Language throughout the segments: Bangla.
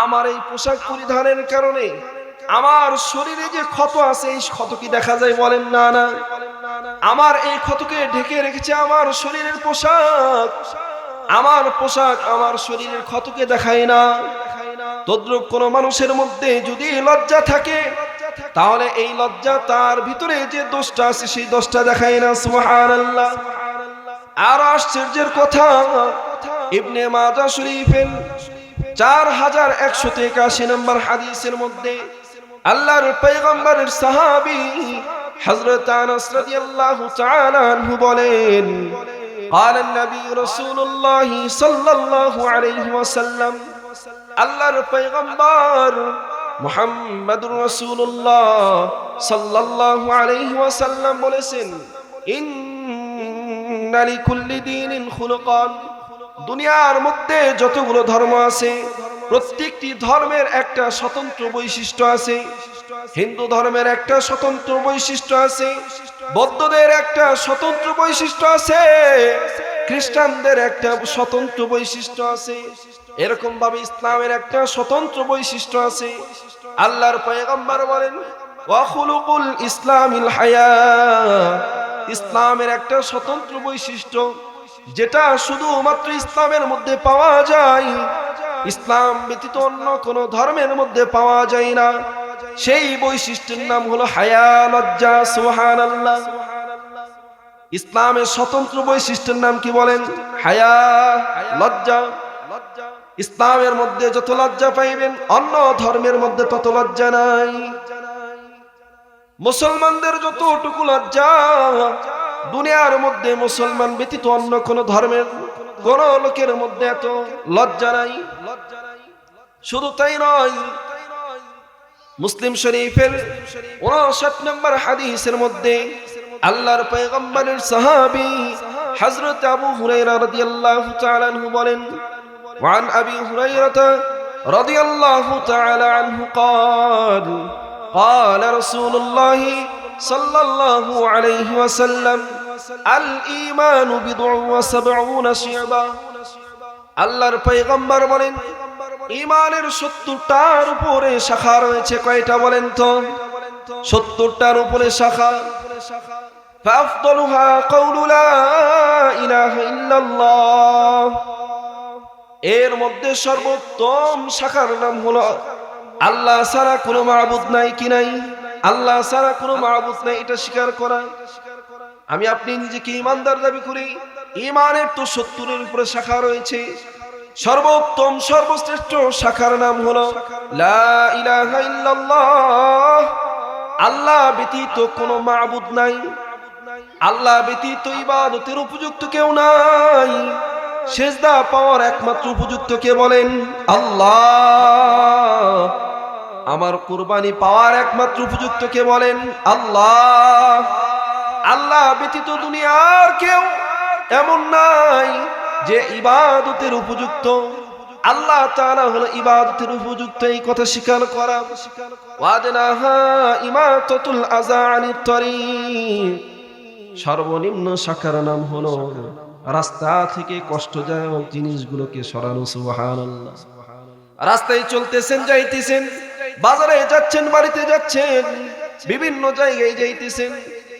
আমার এই পোশাক পরিধানের কারণে আমার শরীরে যে ক্ষত আছে এই ক্ষত কি দেখা যায়? বলেন না না। আমার এই ক্ষতকে ঢেকে রেখেছে আমার শরীরের পোশাক। আমার পোশাক আমার শরীরের ক্ষতকে দেখায় না। তদ্রূপ কোন মানুষের মধ্যে যদি লজ্জা থাকে, তাহলে এই লজ্জা তার ভিতরে যে দোষটা আছে সেই দোষটা দেখায় না। সুবহানাল্লাহ। আর আশ্চর্যের কথা, ইবনে মাজাহ শরীফের 4181 নম্বর হাদিসের মধ্যে আল্লাহর পয়গম্বরের সাহাবী হযরত আনাস রাদিয়াল্লাহু তাআলা আনহু বলেন, قال النبي رسول الله صلى الله عليه وسلم, আল্লাহর পয়গম্বর মুহাম্মদুর রাসূলুল্লাহ সাল্লাল্লাহু আলাইহি ওয়াসাল্লাম বলেছেন, ইন্না লিকুল্লি দীনিন খুলুকান, দুনিয়ার মধ্যে যতগুলো ধর্ম আছে প্রত্যেকটি ধর্মের একটা স্বতন্ত্র বৈশিষ্ট্য আছে। হিন্দু ধর্মের একটা স্বতন্ত্র বৈশিষ্ট্য আছে, বৌদ্ধদের একটা স্বতন্ত্র বৈশিষ্ট্য আছে, খ্রিস্টানদের একটা স্বতন্ত্র বৈশিষ্ট্য আছে, এরকম ভাবে ইসলামের একটা স্বতন্ত্র বৈশিষ্ট্য আছে। আল্লাহর পয়গম্বর বলেন, ওয়া খুলুকুল ইসলামিল হায়া, ইসলামের একটা স্বতন্ত্র বৈশিষ্ট্য যেটা শুধুমাত্র ইসলামের মধ্যে পাওয়া যায়, ইসলাম ব্যতীত অন্য কোন ধর্মের মধ্যে পাওয়া যায় না। সেই বৈশিষ্ট্যের নাম হলো হায়া, লজ্জা। সুবহানাল্লাহ। ইসলামের স্বতন্ত্র বৈশিষ্ট্যের নাম কি বলেন? হায়া, লজ্জা। ইসলামের মধ্যে যত লজ্জা পাইবেন অন্য ধর্মের মধ্যে তত লজ্জা নাই। মুসলমানদের যতটুকু লজ্জা দুনিয়ার মধ্যে মুসলমান ব্যতীত অন্য কোন ধর্মের কোন লোকের মধ্যে এত লজ্জা নাই। শুধু তাই নয়, মুসলিম শরীফের 59 নম্বর হাদিসের মধ্যে আল্লাহর পয়গম্বরের সাহাবী হযরত আবু হুরায়রা রাদিয়াল্লাহু তাআলা আনহু বলেন, ওয়ান আবি হুরায়রা রাদিয়াল্লাহু তাআলা আনহু قال قال رسول الله صلى الله عليه وسلم الإيمان بضع وسبعون شعبة, আল্লাহর পয়গম্বর বলেন ঈমানের 70টার উপরে শাখা রয়েছে। কয়টা বলেন তো? 70টার উপরে শাখা। ফাফদালুহা কাউলু লা ইলাহা ইল্লাল্লাহ, এর মধ্যে সর্বোত্তম শাখার নাম হলো আল্লাহ ছাড়া কোনো মাবুদ নাই। কি নাই? আল্লাহ ছাড়া কোনো মাবুদ নাই, এটা স্বীকার করা। আমি আপনি নিজেকে ঈমানদার দাবি করি, ঈমানের তো 70-এর উপরে শাখা রয়েছে। সর্বোত্তম সর্বশ্রেষ্ঠ শাখার নাম হলো লা ইলাহা ইল্লাল্লাহ, আল্লাহ ব্যতীত কোনো মাবুদ নাই, আল্লাহ ব্যতীত ইবাদতের উপযুক্ত কেউ নাই, সেজদা পাওয়ার একমাত্র উপযুক্ত কে বলেন? আল্লাহ। আমার কুরবানি পাওয়ার একমাত্র উপযুক্ত কে বলেন? আল্লাহ। আল্লাহ ব্যতীত দুনিয়ার কেউ এমন নাই যে ইবাদতের উপযুক্ত। আল্লাহ তাআলা হলো ইবাদতের উপযুক্ত, এই কথা স্বীকার করা। ওয়াদনাহা ইমাতাতুল আযা আনিত তরিক, সর্বনিম্ন শাখার নাম হলো রাস্তা থেকে কষ্টদায়ক জিনিসগুলোকে সরানো। সুবহানাল্লাহ। রাস্তায় চলতেছেন, যাইতেছেন, বাজারে যাচ্ছেন, বাড়িতে যাচ্ছেন, বিভিন্ন জায়গায় যাইতেছেন,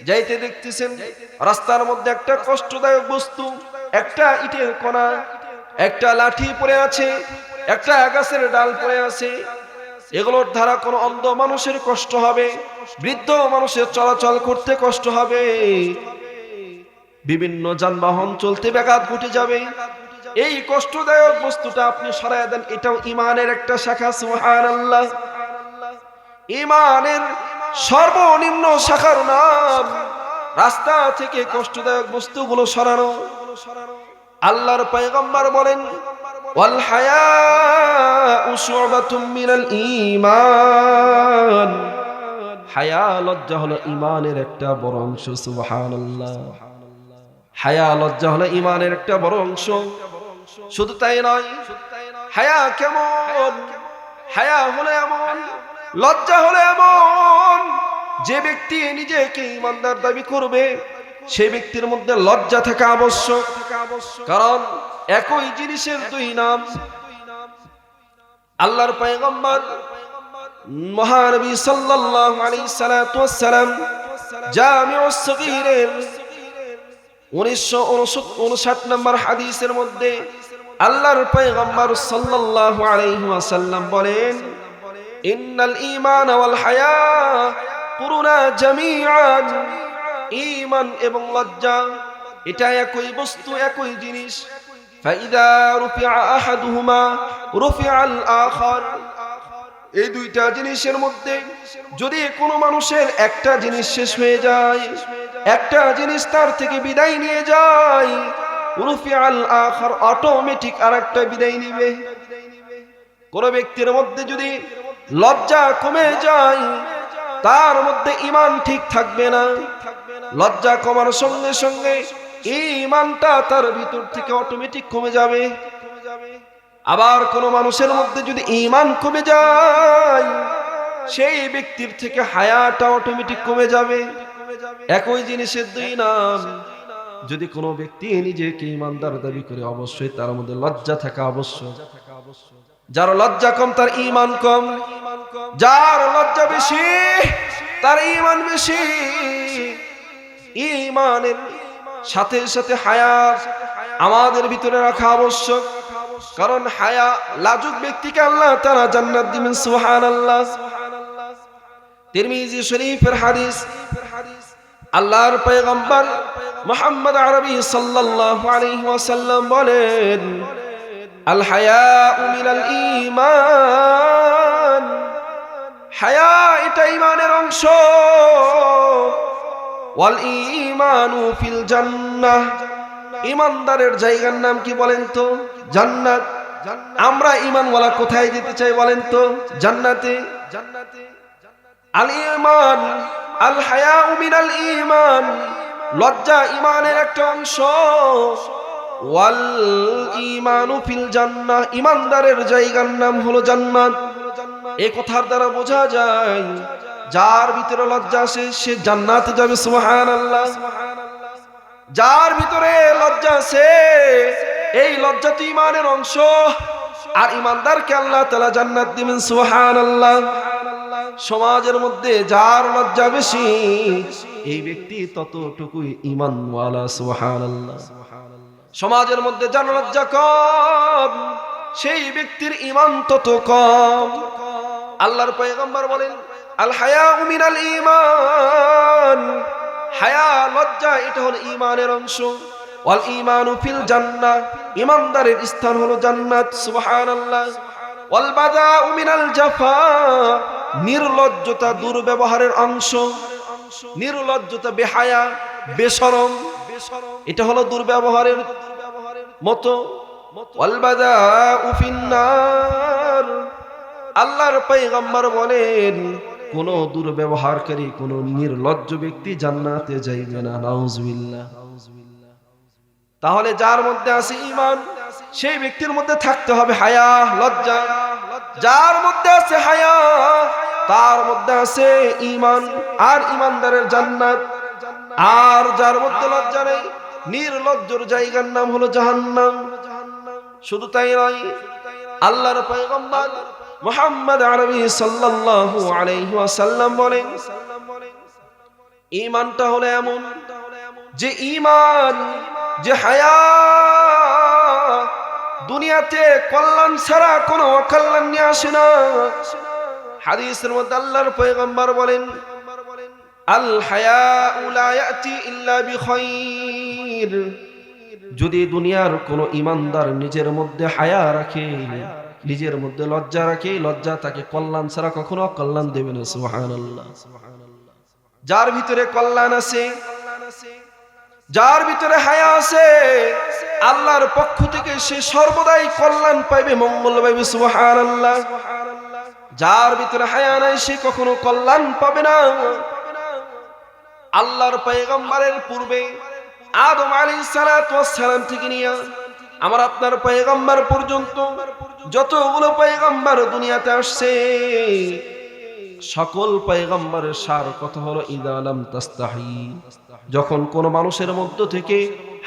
যাইতে দেখতেছেন রাস্তার মধ্যে একটা কষ্টদায়ক বস্তু, একটা ইটের কণা, একটা লাঠি পড়ে আছে, একটা গাছের ডাল পড়ে আছে। এগুলোর দ্বারা কোনো অন্ধ মানুষের কষ্ট হবে, বৃদ্ধ মানুষের চলাচল করতে কষ্ট হবে, বিভিন্ন যানবাহন চলতে ব্যাঘাত ঘটে যাবে। এই কষ্টদায়ক বস্তুটা আপনি সরায় দেন, এটাও ঈমানের একটা শাখা। সুবহানাল্লাহ। ঈমানের সর্বনিম্ন শাখার নাম রাস্তা থেকে কষ্টদায়ক বস্তুগুলো সরানো। আল্লাহর পয়গম্বর বলেন, ওয়াল হায়াউ শু'বাতুম মিনাল ঈমান, হায়া, লজ্জা হলো ঈমানের একটা বড় অংশ। সুবহানাল্লাহ। হায়া, লজ্জা হলো ঈমানের একটা বড় অংশ। শুধু তাই নয়, হায়া কেমন? হায়া হলো এমন, লজ্জা হলো এমন, যে ব্যক্তি নিজেকে ঈমানদার দাবি করবে সেই ব্যক্তির মধ্যে লজ্জা থাকা আবশ্যক। কারণ একই জিনিসের দুই নাম। আল্লাহর পয়গম্বর মহানবী সাল্লাল্লাহু আলাইহি সাল্লাতু ওয়াস সালাম জামিউস সগীরের 1959 নম্বর হাদিসের মধ্যে আল্লাহর পয়গম্বর সাল্লাল্লাহু আলাইহি ওয়াসাল্লাম বলেন, ইন্নাল ঈমান ওয়াল হায়া কুরুনা জামিআন। ঈমান এবং লজ্জা এটা একই বস্তু, একই জিনিস। ফাইদা রুফিআ আহাদুহুমা রুফিআল আখার। এই দুইটা জিনিসের মধ্যে যদি কোনো মানুষের একটা জিনিস শেষ হয়ে যায়, একটা জিনিস তার থেকে বিদায় নিয়ে যায়, রুফিআল আখার, অটোমেটিক আরেকটা বিদায় নিবে। কোন ব্যক্তির মধ্যে যদি লজ্জা কমে যায়, তার মধ্যে ঈমান ঠিক থাকবে না। লজ্জা কমার সঙ্গে সঙ্গে ঈমানটা তার ভিতর থেকে অটোমেটিক কমে যাবে। আবার কোন মানুষের মধ্যে যদি ঈমান কমে যায়, সেই ব্যক্তির থেকে হায়াটা অটোমেটিক কমে যাবে। একই জিনিসের দুই নাম। যদি কোনো ব্যক্তি নিজেকে ঈমানদার দাবি করে, অবশ্যই তার মধ্যে লজ্জা থাকা আবশ্যক। যার লজ্জা কম তার ঈমান কম, যার লজ্জা বেশি তার ঈমান বেশি। ঈমানের সাথে সাথে হায়া আমাদের ভিতরে রাখা আবশ্যক। কারণ হায়া লাজুক ব্যক্তিকে আল্লাহ তাআলা জান্নাত দিবেন। সুবহানাল্লাহ। তিরমিজি শরীফের হাদিস, আল্লাহর পয়গম্বর মুহাম্মদ আরবি সাল্লাল্লাহু আলাইহি ওয়াসাল্লাম বলেন, আল হায়াউ মিনাল ঈমান। হায়া এটা ঈমানের অংশ। ওয়াল ঈমানু ফিল জান্নাহ। ঈমানদারের জায়গার নাম কি বলেন তো? জান্নাত। আমরা ঈমানওয়ালা কোথায় যেতে চাই বলেন তো? জান্নাতে। আল ঈমান আল হায়াউ মিনাল ঈমান। লজ্জা ঈমানের একটা অংশ। ওয়াল ঈমানু ফিল জান্নাহ। ঈমানদারের জায়গার নাম হলো জান্নাত। এই কথার দ্বারা বোঝা যায় যার ভিতরে লজ্জা আছে সে জান্নাতে যাবে। সুবহানাল্লাহ। যার ভিতরে লজ্জা আছে, এই লজ্জা তো ঈমানের অংশ, আর ঈমানদারকে আল্লাহ তাআলা জান্নাত দিবেন। সুবহানাল্লাহ। সমাজের মধ্যে যার লজ্জা বেশি, এই ব্যক্তি ততটুকুই ঈমানওয়ালা। সুবহানাল্লাহ। সমাজের মধ্যে যার লজ্জা কম, সেই ব্যক্তির ঈমান তত কম। আল্লাহর পয়গম্বর বলেন, আল হায়াউ মিনাল ঈমান। হায়া, লজ্জা, এটা হলো ঈমানের অংশ। ওয়াল ঈমানু ফিল জান্নাহ। ঈমানদারের স্থান হলো জান্নাত। সুবহানাল্লাহ। ওয়াল বাযাউ মিনাল জাফা। নির্লজ্জতা দুর্ব্যবহারের অংশ। নির্লজ্জতা, বেহায়া, বেশরম, এটা হলো দুর্ব্যবহারের মতো। ওয়াল বাযাউ ফিন্নার। আল্লাহর পয়গম্বর বলেন, কোন দুর্ব্যবহারকারী, কোন নির্লজ্জ ব্যক্তি জান্নাতে যাইবে না। নাউজুবিল্লাহ। তাহলে যার মধ্যে আছে ঈমান, সেই ব্যক্তির মধ্যে থাকতে হবে হায়া, লজ্জা। যার মধ্যে আছে হায়া, তার মধ্যে আছে ঈমান, আর ঈমানদারের জান্নাত। আর যার মধ্যে লজ্জা নেই, নির্লজ্জর জায়গার নাম হলো জাহান্নাম। শুধু তাই নয়, আল্লাহর পয়গম্বর মুহাম্মদ আরবি সাল্লাল্লাহু আলাইহি ওয়াসাল্লাম বলেন, ঈমানটা হলো এমন যে ঈমান, যে হায়া দুনিয়াতে কল্যাণ ছাড়া কোনো অকল্যাণ নিয়ে আসে না। হাদিসের মধ্যে আল্লাহর পয়গম্বর বলেন, আল হায়াউ লা ইয়াতি ইল্লা বিখাইর। যদি দুনিয়ার কোন ঈমানদার নিজের মধ্যে হায়া রাখে, নিজের মধ্যে লজ্জা রাখে, লজ্জা তাকে কল্যাণ ছাড়া কখনো অকল্যাণ দেবে না। সুবহানাল্লাহ। যার ভিতরে কল্যাণ আছে, যার ভিতরে হায়া আছে, আল্লাহর পক্ষ থেকে সে সর্বদাই কল্যাণ পাইবে, মঙ্গল পাইবে। সুবহানাল্লাহ। যার ভিতরে হায়া নাই, সে কখনো কল্যাণ পাবে না। আল্লাহর পয়গম্বরের পূর্বে আদম আলাইহিস সালাতু ওয়াস সালাম থেকে নিয়ে আমার আপনার পয়গম্বর পর্যন্ত যতগুলো পয়গম্বর দুনিয়াতে আসছে, সকল পয়গম্বরের সার কথা হলো, ইদা লাম তাস্তাহি। যখন কোন মানুষের মধ্য থেকে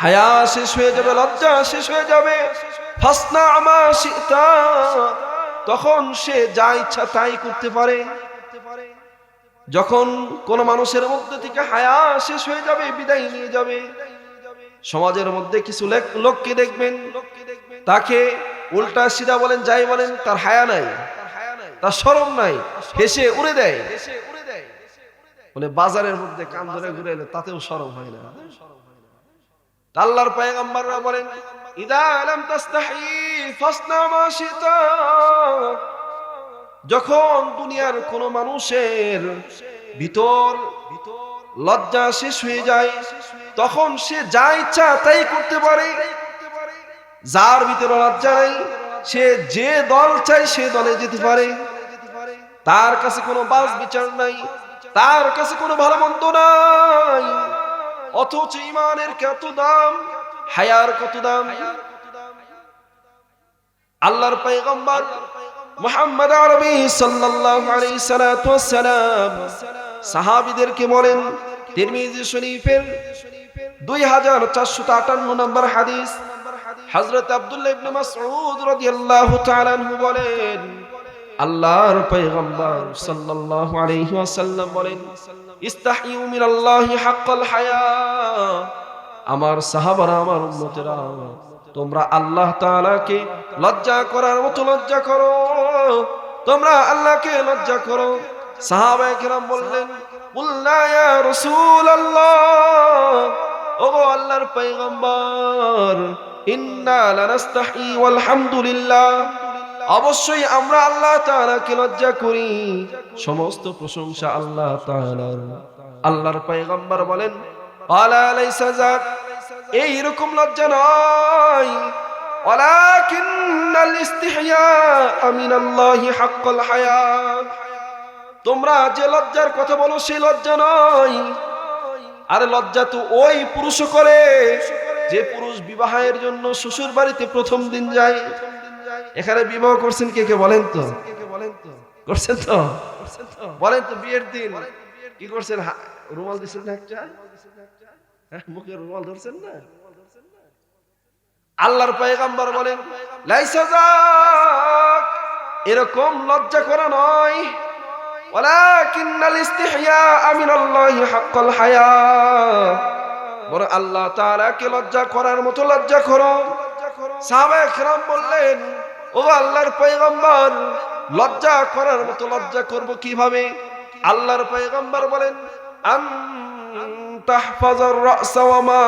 হায়া শেষ হয়ে যাবে, লজ্জা শেষ হয়ে যাবে, ফাসনা মা শিতা, তখন সে যা ইচ্ছা তাই করতে পারে। যখন কোন মানুষের মধ্যে থেকে হায়া শেষ হয়ে যাবে, বিদায় নিয়ে যাবে, সমাজের মধ্যে কিছু লোককে দেখবেন তাকে উল্টা সিধা বলেন যাই বলেন, তার হায়া নাই, তার শরম নাই, হেসে উড়ে দেয়। বলে বাজারের মধ্যে কান ধরে ঘুরে এলো, তাতেও শরম হয় না। আল্লাহর পয়গম্বররা বলেন ইদা লাম তাস্তাহি ফাসনা মা শিতা। যখন দুনিয়ার কোন মানুষের ভিতর লজ্জা শেষ হয়ে যায়, তখন সে যা ইচ্ছা তাই করতে পারে। যার ভিতরে লজ্জা নাই, সে যে দল চাই সে দলে যেতে পারে। তার কাছে কোনো বাস বিচার নাই, তার কাছে কোনো ভালো মন্দ নাই। অথচ ঈমানের কত দাম, হায়ার কত দাম। আল্লাহর পয়গম্বর মুহাম্মদ আরবি সাল্লাল্লাহু আলাইহি সাল্লাতু ওয়াসসালাম সাহাবীদেরকে বলেন, তিরমিজি শরীফের 2458 নম্বর হাদিস, হযরত আব্দুল্লাহ ইবনে মাসউদ রাদিয়াল্লাহু তাআলা আনহু বলেন, আল্লাহর পয়গম্বর সাল্লাল্লাহু আলাইহি ওয়াসাল্লাম বলেন, ইস্তাহিউ মিনাল্লাহি হাক্কাল হায়া। আমার সাহাবারা, আমার উম্মতেরা, তোমরা আল্লাহ তাআলাকে লজ্জা করার মতো লজ্জা করো, তোমরা আল্লাহকে লজ্জা করো। সাহাবায়ে কেরাম বললেন, কুলনা ইয়া রাসূলুল্লাহ, ওগো আল্লাহর পয়গম্বর, ইন্না লানাস্তাহি ওয়াল হামদুলিল্লাহ, অবশ্যই আমরা আল্লাহ তাআলাকে লজ্জা করি, সমস্ত প্রশংসা আল্লাহ তাআলার। আল্লাহর পয়গম্বর বলেন, আলা লাইসা যাক, এই রকম লজ্জা নয়, ওয়ালাকিন্নাল ইস্তিহয়া মিনাল্লাহি হাক্কাল হায়া। তোমরা যে লজ্জার কথা বলো সেই লজ্জা নয়। আর লজ্জা তো ওই পুরুষ করে যে পুরুষ বিবাহের জন্য শ্বশুর বাড়িতে প্রথম দিন যায়। এখানে বিবাহ করছেন কে কে বলেন তো? করছেন তো? বলেন তো, বিয়ের দিন কি করছেন? রুমাল দিচ্ছেন না একটা? মুখে রুমাল ধরছেন না? আল্লাহর পয়গম্বর বলেন, লাইসা যাক, এরকম লজ্জা করা নয়, ওয়ালাকিন্নাল ইস্তিহয়া মিনাল্লাহি হাক্কাল হায়া, বরং আল্লাহ তাআলাকে লজ্জা করার মতো লজ্জা করো। সাহাবায়ে কেরাম বললেন, ও আল্লাহর পয়গম্বর, লজ্জা করার মতো লজ্জা করব কিভাবে? আল্লাহর পয়গম্বর বলেন, আন তাহফাজার রাস ওয়া মা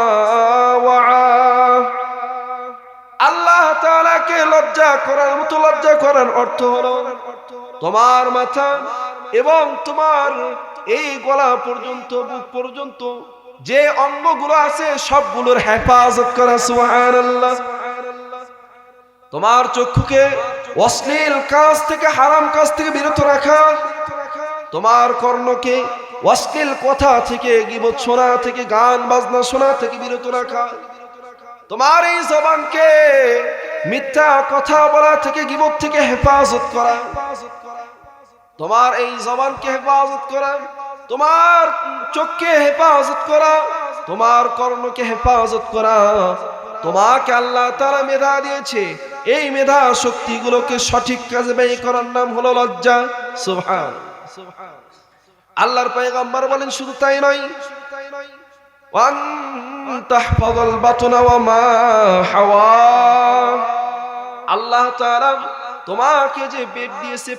ওয়া। আল্লাহ তাআলাকে লজ্জা করার মতো লজ্জা করার অর্থ হলো তোমার মাথা এবং তোমার এই গলা পর্যন্ত, বুক পর্যন্ত যে অঙ্গগুলো আছে সবগুলোর হেফাজত করা। সুবহানাল্লাহ। তোমার চক্ষুকে অশ্লীল কাজ থেকে, হারাম কাজ থেকে বিরত রাখা, তোমার কর্ণকে অশ্লীল কথা থেকে, গীবত শোনা থেকে, গান বাজনা শোনা থেকে বিরত রাখা, তোমার এই জবানকে মিথ্যা কথা বলা থেকে, গীবত থেকে হেফাজত করা, তোমার এই জবানকে হেফাজত করা, তোমার চোখকে হেফাজত করা, তোমার কর্ণকে হেফাজত করা। তোমাকে আল্লাহ তাআলা মেধা দিয়েছে, এই মেধা শক্তিগুলোকে সঠিক কাজে ব্যয় করার নাম হলো লজ্জা। সুবহানাল্লাহ। আল্লাহর পয়গম্বর বলেন, শুধু তাই নয়, ওয়ান তাহফাযাল বাতনা ওয়া মা হাওয়া। আল্লাহ তাআলা তোমাকে যে পেট দিয়েছে,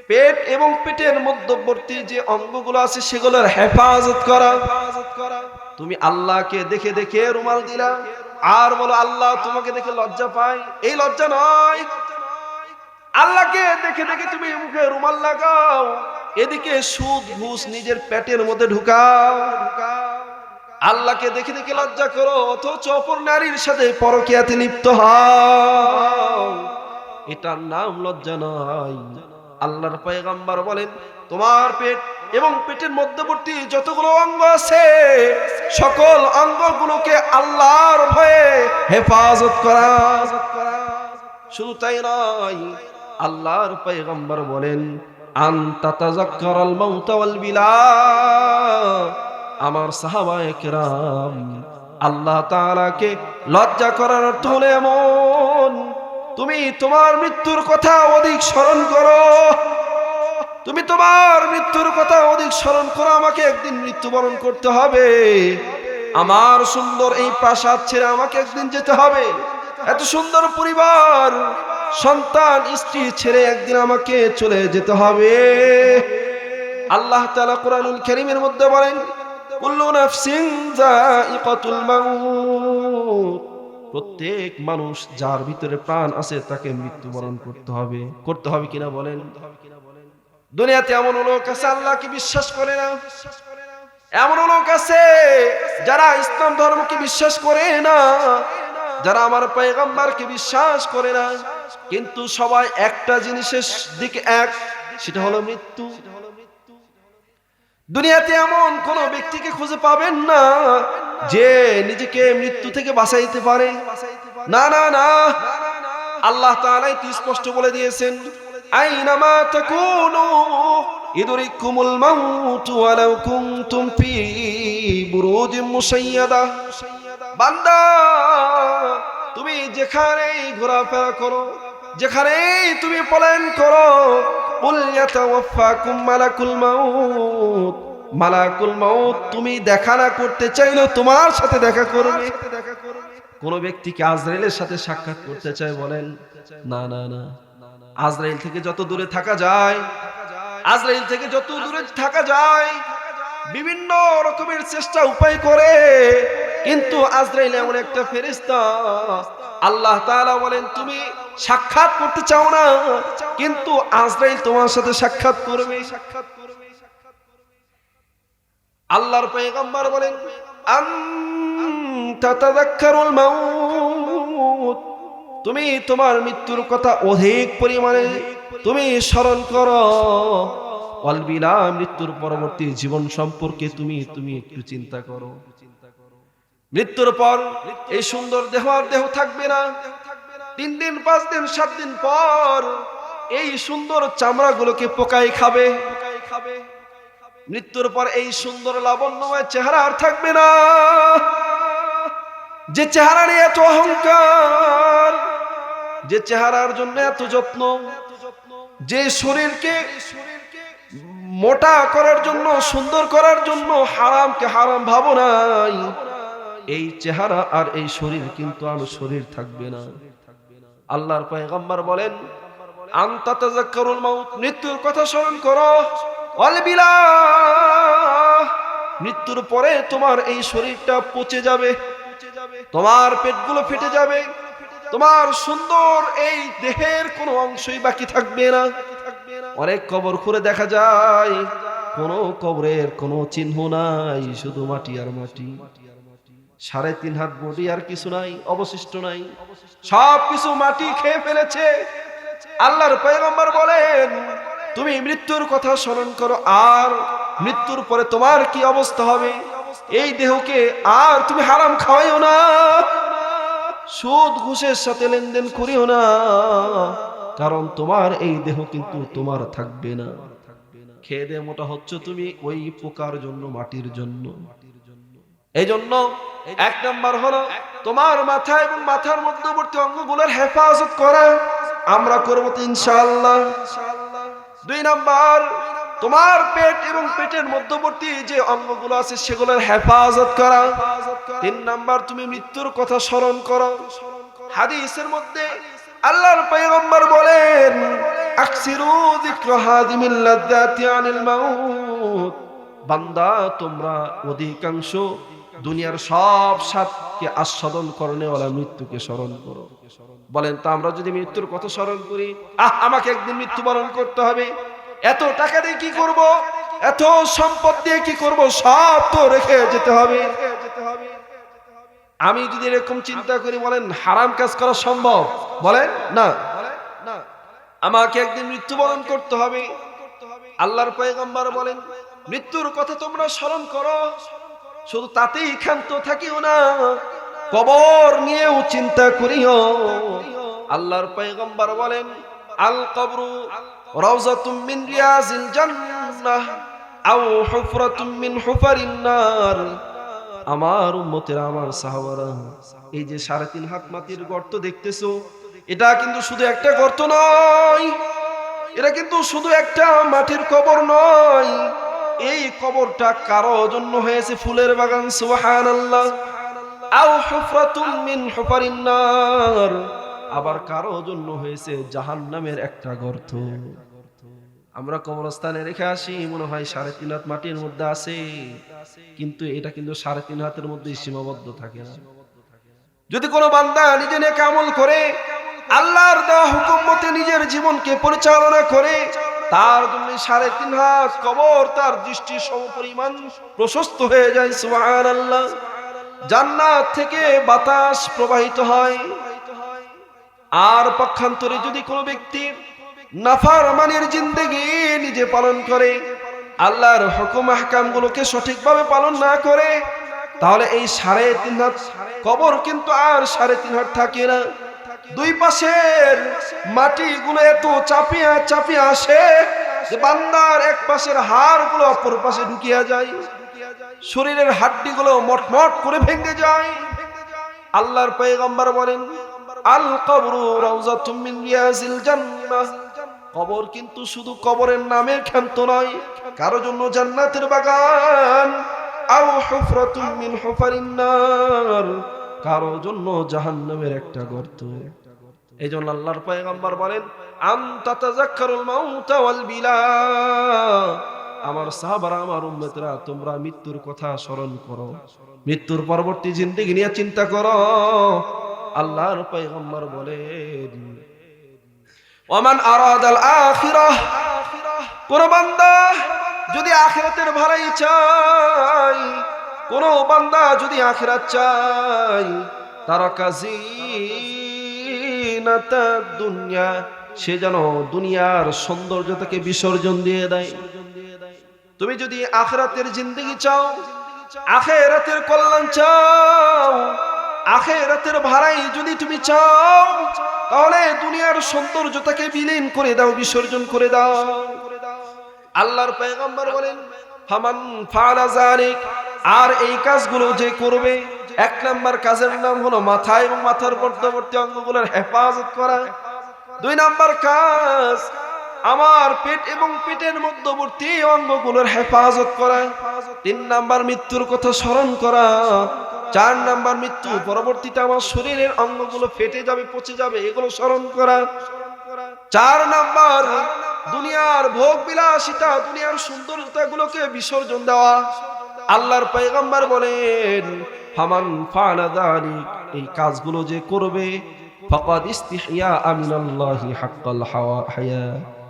পেট এবং পেটের মধ্যবর্তী যে অঙ্গগুলো আছে সেগুলোর হেফাজত করা। তুমি আল্লাহকে দেখে দেখে রুমাল দিলা আর বলো আল্লাহ তোমাকে দেখে লজ্জা পাই, এই লজ্জা নয়। আল্লাহকে দেখে দেখে তুমি মুখে রুমাল লাগাও, এদিকে সুদ ঘুষ নিজের পেটের মধ্যে ঢুকাও। আল্লাহকে দেখে দেখে লজ্জা করো, অথচ অপর নারীর সাথে পরকীয়াতে লিপ্ত হও, এটার নাম লজ্জা নয়। আল্লাহর পয়গম্বর বলেন, তোমার পেট এবং পেটের মধ্যবর্তী যতগুলো অঙ্গ আছে সকল অঙ্গগুলোকে আল্লাহর ভয়ে হেফাজত করা। শুধু তাই নয়, আল্লাহর পয়গম্বর বলেন, আনতা তাযাক্কারাল মাউত ওয়াল বিলা। আমার সাহাবায়ে কেরাম, আল্লাহ তাআলাকে লজ্জা করার অর্থ হলো এমন তুমি তোমার মৃত্যুর কথা অধিক স্মরণ করো, তুমি তোমার মৃত্যুর কথা অধিক স্মরণ করো। আমাকে একদিন মৃত্যুবরণ করতে হবে, আমার সুন্দর এই প্রাসাদ ছেড়ে আমাকে একদিন যেতে হবে, এত সুন্দর পরিবার, সন্তান, স্ত্রী ছেড়ে একদিন আমাকে চলে যেতে হবে। আল্লাহ তাআলা কুরআনুল কারীমের মধ্যে বলেন, কুল্লু নাফসিন যায়িকাতুল মাউত, প্রত্যেক মানুষ যার ভিতরে প্রাণ আছে তাকে মৃত্যুবরণ করতে হবে। করতে হবে কিনা বলেন? দুনিয়াতে এমন লোক আছে আল্লাহকে বিশ্বাস করে না, এমন লোক আছে যারা ইসলাম ধর্মকে বিশ্বাস করে না, যারা আমার পয়গম্বরকে বিশ্বাস করে না, কিন্তু সবাই একটা জিনিসের দিকে এক, সেটা হলো মৃত্যু। দুনিয়াতে এমন কোন ব্যক্তিকে খুঁজে পাবেন না যে নিজেকে মৃত্যু থেকে বাঁচাইতে পারে, না না না। আল্লাহ তাআলা স্পষ্ট বলে দিয়েছেন, আইনামা তাকুনু ইদরিকুমুল মাউত ওয়ালাউ কুনতুম ফি বুরুজিম মুশাইয়াদা। বান্দা, তুমি যেখানেই ঘোরাফেরা করো, যেখানেই তুমি পলায়ন করো, কুল ইয়াতাওয়াফাকুম মালাকুল মাউত, মালাকুল মাউত তুমি দেখা না করতে চাইলেও তোমার সাথে দেখা করবে। কোন ব্যক্তিকে আজরাইলের সাথে সাক্ষাৎ করতে চায় বলেন? না না না। আজরাইল থেকে যত দূরে থাকা যায়, আজরাইল থেকে যত দূরে থাকা যায়, বিভিন্ন রকমের চেষ্টা উপায় করে, কিন্তু আজরাইল এমন একটা ফেরেশতা, আল্লাহ তাআলা বলেন তুমি সাক্ষাৎ করতে চাও না, কিন্তু আজরাইল তোমার সাথে সাক্ষাৎ করবে। আল্লাহর পয়গম্বর বলেন, আনতা তাযাক্কারুল মাউত, তুমি তোমার মৃত্যুর কথা অধিক পরিমাণে তুমি স্মরণ করো। অলবিলা, মৃত্যুর পরবর্তী জীবন সম্পর্কে তুমি একটু চিন্তা করো। মৃত্যুর পর এই সুন্দর দেহ আর দেহ থাকবে না। 3 দিন 5 দিন 7 দিন পর এই সুন্দর চামড়াগুলোকে পোকায় খাবে। মৃত্যুর পর এই সুন্দর লাবণ্যময় চেহারা আর থাকবে না। যে চেহারা নিয়ে এত অহংকার, যে চেহারার জন্য এত যত্ন, যে শরীরকে মোটা করার জন্য, সুন্দর করার জন্য হারামকে হারাম ভাবো নাই, এই চেহারা আর এই শরীর কিন্তু আর শরীর থাকবে না। আল্লাহর পয়গম্বর বলেন, আনতা তাযাক্কারুল মাউত, মৃত্যুর কথা স্মরণ করো। অলবিলা, মৃত্যুর পরে তোমার এই শরীরটা পচে যাবে, তোমার পেটগুলো ফেটে যাবে, তোমার সুন্দর এই দেহের কোনো অংশই বাকি থাকবে না। অনেক কবর খুঁড়ে দেখা যায় কোনো কবরের কোনো চিহ্ন নাই, শুধু মাটি আর মাটি। 3.5 হাত বডি আর কিছু নাই, অবশিষ্ট নাই, সব কিছু মাটি খেয়ে ফেলেছে। আল্লাহর পয়গম্বর বলেন, তুমি মৃত্যুর কথা স্মরণ করো, আর মৃত্যুর পরে তোমার কি অবস্থা হবে। এই দেহকে আর তুমি হারাম খাওয়াইও না, সুদ ঘুষের সাথে লেনদেন করিও না, কারণ তোমার এই দেহ কিন্তু তোমার থাকবে না। খেয়ে দিয়ে মোটা হচ্ছে তুমি ওই পোকার জন্য, মাটির জন্য। এই জন্য 1 নাম্বার হলো তোমার মাথা এবং মাথার মধ্যবর্তী অঙ্গগুলোর হেফাজত করা, আমরা করবো ইনশাআল্লাহ। 2 নাম্বার, তোমার পেট এবং পেটের মধ্যবর্তী যে অঙ্গগুলো আছে সেগুলোর হেফাজত করা। 3 নাম্বার, তুমি মৃত্যুর কথা স্মরণ করো। হাদিসের মধ্যে আল্লাহর পয়গম্বর বলেন, আকসিরু যিকরা হাদিমিল লাযযাতি আনিল মাউত, বান্দা তোমরা অধিকাংশ দুনিয়ার সব স্বাদকে আস্বাদন করনেওয়ালা মৃত্যুকে স্মরণ করো। বলেন তো, আমরা যদি মৃত্যুর কথা স্মরণ করি, আমাকে একদিন মৃত্যুবরণ করতে হবে, এত টাকা দিয়ে কি করব, এত সম্পদ দিয়ে কি করব, সব তো রেখে যেতে হবে। আমি যদি এরকম চিন্তা করি, বলেন হারাম কাজ করা সম্ভব? বলেন না। আমাকে একদিন মৃত্যুবরণ করতে হবে। আল্লাহর পয়গম্বর বলেন, মৃত্যুর কথা তোমরা স্মরণ করো, শুধু তাতেই ক্ষান্ত থাকিও না, কবর নিয়েও চিন্তা করিও। আল্লাহর পয়গম্বর বলেন, আল কবরু রাউযাতুম মিন রিয়াজিল জান্নাহ আও হুফরাতুম মিন হুফারিন নার। আমার উম্মতেরা, আমার সাহাবারা, এই যে 3.5 হাত মাটির গর্ত দেখতেছো, এটা কিন্তু শুধু একটা গর্ত নয়, এটা কিন্তু শুধু একটা মাটির কবর নয়, এই কবরটা কারো জন্য হয়েছে ফুলের বাগান, সুবহানাল্লাহ। আও হুফরাতুম মিন হুফারিন নার, আবার কারো জন্য হয়েছে জাহান্নামের একটা গর্ত। আমরা কবরস্থানে রেখে আসি, মনে হয় 3.5 হাত মাটির মধ্যে আছে, কিন্তু এটা কিন্তু 3.5 হাতের মধ্যে সীমাবদ্ধ থাকে না। যদি কোনো বান্দা নিজে নেক আমল করে, আল্লাহর দেওয়া হুকুম মতে নিজের জীবনকে পরিচালনা করে, তার জন্য 3.5 হাত কবর তার দৃষ্টির সমপরিমাণ প্রশস্ত হয়ে যায়, সুবহানাল্লাহ। জান্নাত থেকে বাতাস প্রবাহিত হয়। আর পক্ষান্তরে যদি কোনো ব্যক্তি নাফরমানের জিন্দেগি নিজে পালন করে, আল্লাহর হুকুম আহকামগুলোকে সঠিকভাবে পালন না করে, তাহলে এই 3.5 হাত কবর কিন্তু আর 3.5 হাত থাকে না। দুই পাশের মাটিগুলো এত চাপিয়া চাপিয়া আসে যে বান্দার এক পাশের হাড়গুলো অপর পাশে ঢুকিয়া যায়, শরীরের হাড্ডিগুলো মটমট করে ভেঙে যায়। আল্লাহর পয়গম্বর বলেন, আল কবরু রাউযাতুম মিন রিয়াজিল জান্নাহ, কবর কিন্তু শুধু কবরের নামের ক্ষান্ত নয়, কারো জন্য জান্নাতের বাগান। আও হুফরাতুম মিন হুফারিন নার, কারো জন্য জাহান্নামের একটা গর্ত। এইজন্য আল্লাহর পয়গম্বর বলেন, আন তাতাযাক্কারুল মাউত ওয়াল বিলা, আমার সাহাবারা, আমার উম্মতরা, তোমরা মৃত্যুর কথা স্মরণ করো, মৃত্যুর পরবর্তী জিন্দেগি নিয়ে চিন্তা করো। আল্লাহর পয়গম্বর বলেন, ওমান আরাদাল আখিরাহ, কোন বান্দা যদি আখিরাতের ভালাই চায়, কোন বান্দা যদি আখিরাত চায়, তারাকা জিনাতাদ দুনিয়া, সে যেন দুনিয়ার সৌন্দর্যতাকে বিসর্জন দিয়ে দেয়। তুমি যদি আখিরাতের জিন্দেগি চাও, আখিরাতের কল্যাণ চাও, আখিরাতের ভাড়াই যদি তুমি চাও, তাহলে দুনিয়ার সৌন্দর্যতাকে বিলীন করে দাও, বিসর্জন করে দাও। আল্লাহর পয়গম্বর বলেন, ফামান ফাআলা যালিক, আর এই কাজগুলো যে করবে, 1 নাম্বার কাজের নাম হলো মাথা এবং মাথার মধ্যবর্তী অঙ্গগুলোর হেফাজত করা। 2 নাম্বার কাজ আমার পেট এবং পেটের মধ্যবর্তী অঙ্গগুলোর হেফাজত করা। 3 নাম্বার মৃত্যুর কথা স্মরণ করা। 4 নাম্বার মৃত্যু পরবর্তীতে আমার শরীরের অঙ্গগুলো ফেটে যাবে, পচে যাবে, এগুলো স্মরণ করা। 4 নাম্বার দুনিয়ার ভোগ বিলাসিতা, দুনিয়ার সুন্দরতাগুলোকে বিসর্জন দেওয়া। আল্লাহর পয়গম্বর বলেন, ফামান ফাআলা যালিক, এই কাজগুলো যে করবে, ফাকাদ ইস্তিহইয়া মিনাল্লাহি হাক্কাল হায়া,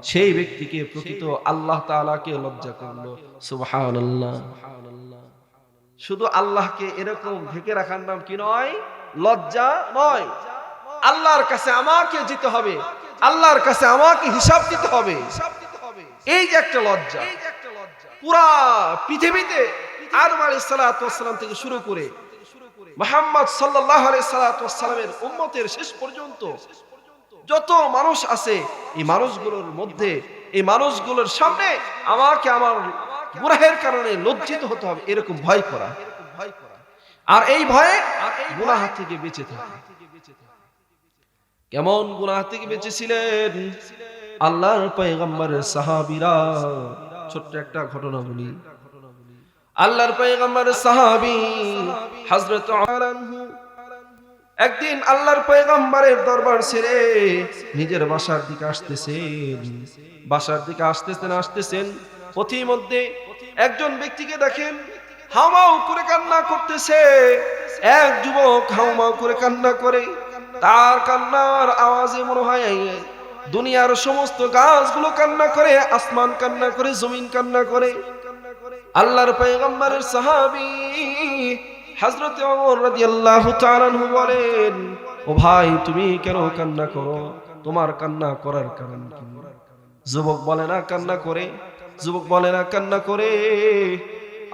সেই ব্যক্তিকে প্রকৃত আল্লাহ তাআলাকে লজ্জা করলো, সুবহানাল্লাহ। শুধু আল্লাহকে এরকম ঢেকে রাখার নাম কি নয়? লজ্জা নয়। আল্লাহর কাছে আমাকে যেতে হবে, আল্লাহর কাছে আমাকে হিসাব দিতে হবে, এই যে একটা লজ্জা। পুরা পৃথিবীতে আদম আলাইহিস সালাতু ওয়াস সালাম থেকে শুরু করে মুহাম্মদ সাল্লাল্লাহু আলাইহি সাল্লাতু ওয়াস সালামের উম্মতের শেষ পর্যন্ত যত মানুষ আছে, এই মানুষগুলোর মধ্যে, এই মানুষগুলোর সামনে আমাকে আমার গুনাহের কারণে লজ্জিত হতে হবে, এরকম ভয় করা। আর এই ভয়ে গুনাহ থেকে বেঁচে থাকা। কেমন গুনাহ থেকে বেঁচেছিলেন আল্লাহর পয়গম্বরের সাহাবীরা? ছোট্ট একটা ঘটনা বলি। আল্লাহর পয়গম্বরের সাহাবী হযরত উমর একদিন আল্লাহর পয়গম্বরের দরবার ছেড়ে নিজের বাসার দিকে আসতেছেন। বাসার দিকে আসতেছেন, পথিমধ্যে একজন ব্যক্তিকে দেখেন হাউমাউ করে কান্না করতেছে। এক যুবক হাউমাউ করে কান্না করে, তার কান্নার আওয়াজে মনে হয় দুনিয়ার সমস্ত গাছগুলো কান্না করে, আসমান কান্না করে, জমিন কান্না করে। আল্লাহর পয়গম্বরের সাহাবী হযরত ওমর রাদিয়াল্লাহু তাআলা আনহু বলেন, ও ভাই, তুমি কেন কান্না করো? তোমার কান্না করার কারণ কি? যুবক বলে না কান্না করে, যুবক বলে না কান্না করে।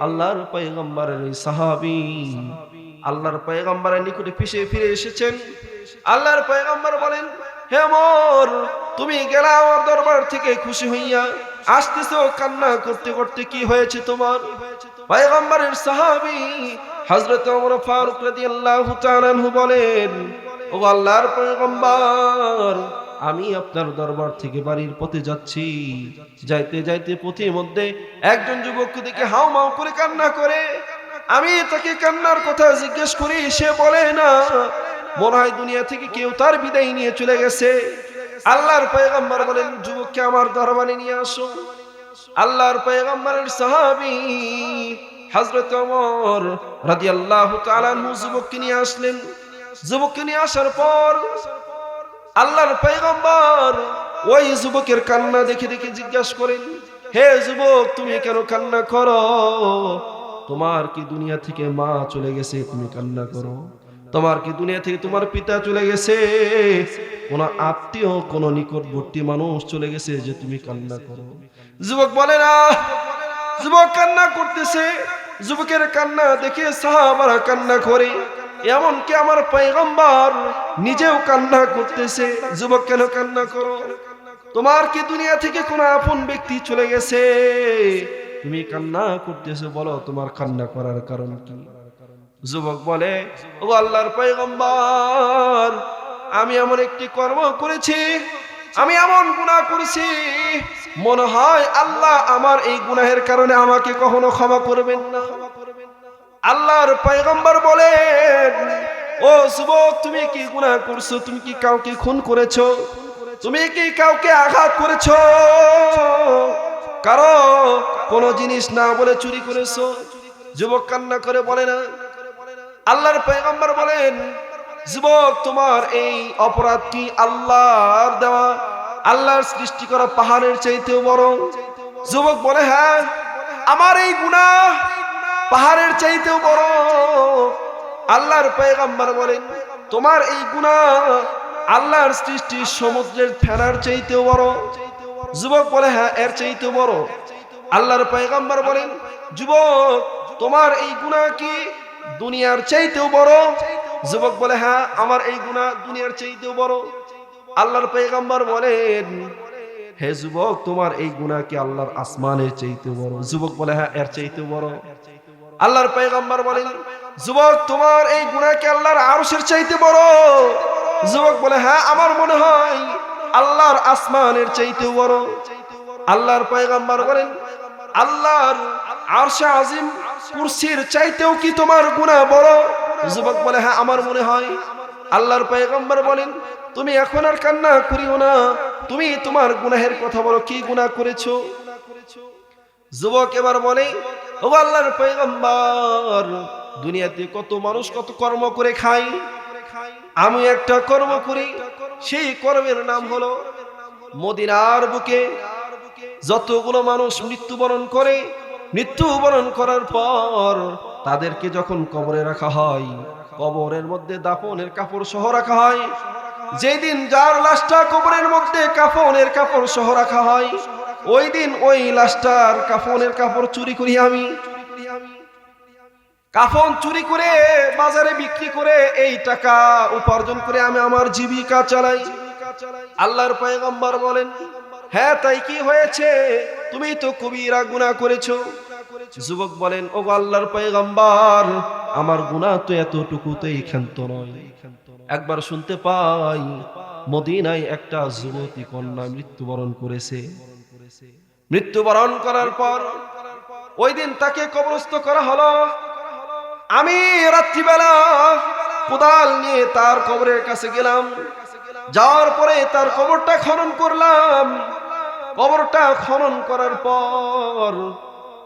আল্লাহর পয়গম্বরের সাহাবী আল্লাহর পয়গম্বরের নিকটে ফিরে এসেছেন। আল্লাহর পয়গম্বর বলেন, হে ওমর, তুমি গেলা আমার দরবার থেকে খুশি হইয়া আসতেছো, কান্না করতে করতে কি হয়েছে তোমার? পয়গম্বরের সাহাবী হযরত ওমর ফারুক রাদিয়াল্লাহু তাআলা আনহু বলেন, ও ও আল্লাহর পয়গম্বর, আমি আপনার দরবার থেকে বাড়ির পথে যাচ্ছি, যাইতে যাইতে পথের মধ্যে একজন যুবককে দেখে হাউমাউ করে কান্না করে। আমি তাকে কান্নার কথা জিজ্ঞেস করি, সে বলে না, মনে হয় দুনিয়া থেকে কেউ তার বিদায় নিয়ে চলে গেছে। আল্লাহর পয়গম্বর বলেন, যুবককে আমার দরবারে নিয়ে আসো। আল্লাহর পয়গম্বরের সাহাবী হযরত ওমর রাদিয়াল্লাহু তাআলা আনহু যুবককে নিয়ে আসলেন। যুবককে নিয়ে আসার পর আল্লাহর পয়গম্বর ওই যুবকের কান্না দেখে দেখে জিজ্ঞাসা করেন, হে যুবক, তুমি কেন কান্না করো? তোমার কি দুনিয়া থেকে মা চলে গেছে, তুমি কান্না করো? তোমার কি দুনিয়া থেকে তোমার পিতা চলে গেছে, কোন আত্মীয় কোন নিকটবর্তী মানুষ চলে গেছে যে তুমি কান্না করো? যুবক বলে না। যুবক কান্না করতেছে। যুবকের কান্না দেখে সাহাবারা কান্না করে, এমনকি আমার পয়গম্বর নিজেও কান্না করতেছে। যুবক, কেন কান্না করো? তোমার কি দুনিয়া থেকে কোন আপন ব্যক্তি চলে গেছে, তুমি কান্না করতেছো? বলো তোমার কান্না করার কারণ কি? যুবক বলে, ও আল্লাহর পয়গম্বর, আমি এমন একটি কর্ম করেছি, আমি এমন গুনাহ করেছি, মনে হয় আল্লাহ আমার এই গুনাহের কারণে আমাকে কখনো ক্ষমা করবেন না। আল্লাহর পয়গম্বর বলেন, ও যুবক, তুমি কি গুনাহ করছো? তুমি কি কাউকে খুন করেছো? তুমি কি কাউকে আঘাত করেছো? কারো কোনো জিনিস না বলে চুরি করেছো? যুবক কান্না করে বলে না। আল্লাহর পয়গম্বর বলেন, যুবক, তোমার এই অপরাধ কি আল্লাহর দেওয়া, আল্লাহর সৃষ্টি করা পাহাড়ের চাইতেও বড়? যুবক বলে, হ্যাঁ, আমার এই গুনাহ পাহাড়ের চাইতেও বড়। আল্লাহর পয়গম্বর বলেন, তোমার এই গুনাহ আল্লাহর সৃষ্টি সমুদ্রের ফেনার চাইতেও বড়? যুবক বলে, হ্যাঁ, এর চাইতেও বড়। আল্লাহর পয়গম্বর বলেন, যুবক, তোমার এই গুনাহ কি দুনিয়ার চাইতেও বড়? যুবক বলে, হ্যাঁ, আমার এই গুনাহ দুনিয়ার চাইতেও বড়। আল্লাহর পয়গম্বর বলেন, হে যুবক, তোমার এই গুনাহ কি আল্লাহর আসমানের চাইতেও বড়? যুবক বলে, হ্যাঁ, এর চাইতেও বড়। আল্লাহর পয়গম্বর বলেন, যুবক, তোমার এই গুনাহ কি আল্লাহর আরশের চাইতে বড়? যুবক বলে, হ্যাঁ, আমার মনে হয় আল্লাহর আসমানের চাইতেও বড়। আল্লাহর পয়গম্বর বলেন, আল্লাহর আরশে আজিম কুরসির চাইতেও কি তোমার গুনাহ বড়? যুবক বলে, হ্যাঁ, আমার মনে হয়। আল্লাহর পয়গম্বর বলেন, তুমি এখন আর কান্না করিও না, তুমি তোমার গুনাহের কথা বলো, কি গুনাহ করেছো? যুবক এবার বলে, ও আল্লাহর পয়গম্বর, দুনিয়াতে কত মানুষ কত কর্ম করে খায়, আমি একটা কর্ম করি, সেই কর্মের নাম হলো মদিনার বুকে যতগুলো মানুষ মৃত্যুবরণ করে, মৃত্যুবরণ করার পর তাদেরকে যখন কবরে রাখা হয়, কবরের মধ্যে দাফনের কাপড় সহ রাখা হয়। যেদিন যার লাশটা কবরের মধ্যে কাফনের কাপড় সহ রাখা হয়, ওই দিন ওই লাশটার কাফনের কাপড় চুরি করি আমি। কাফন চুরি করে বাজারে বিক্রি করে এই টাকা উপার্জন করে আমি আমার জীবিকা চালাই। আল্লাহর পয়গম্বর বলেন, হ্যাঁ, তাই কি হয়েছে? তুমি তো কবিরা গুনাহ করেছো। যুবক বলেন, ও আল্লাহর পয়গম্বর, আমার গুনাহ তো এতটুকুতেই ক্ষান্ত নয়। একবার শুনতে পাই মদিনায় একটা যুবতী কন্যা মৃত্যুবরণ করেছে। মৃত্যুবরণ করার পর ওই দিন তাকে কবরস্থ করা হলো। আমি রাত্রিবেলা কোদাল নিয়ে তার কবরের কাছে গেলাম। যাওয়ার পরে তার কবরটা খনন করলাম। কবরটা খনন করার পর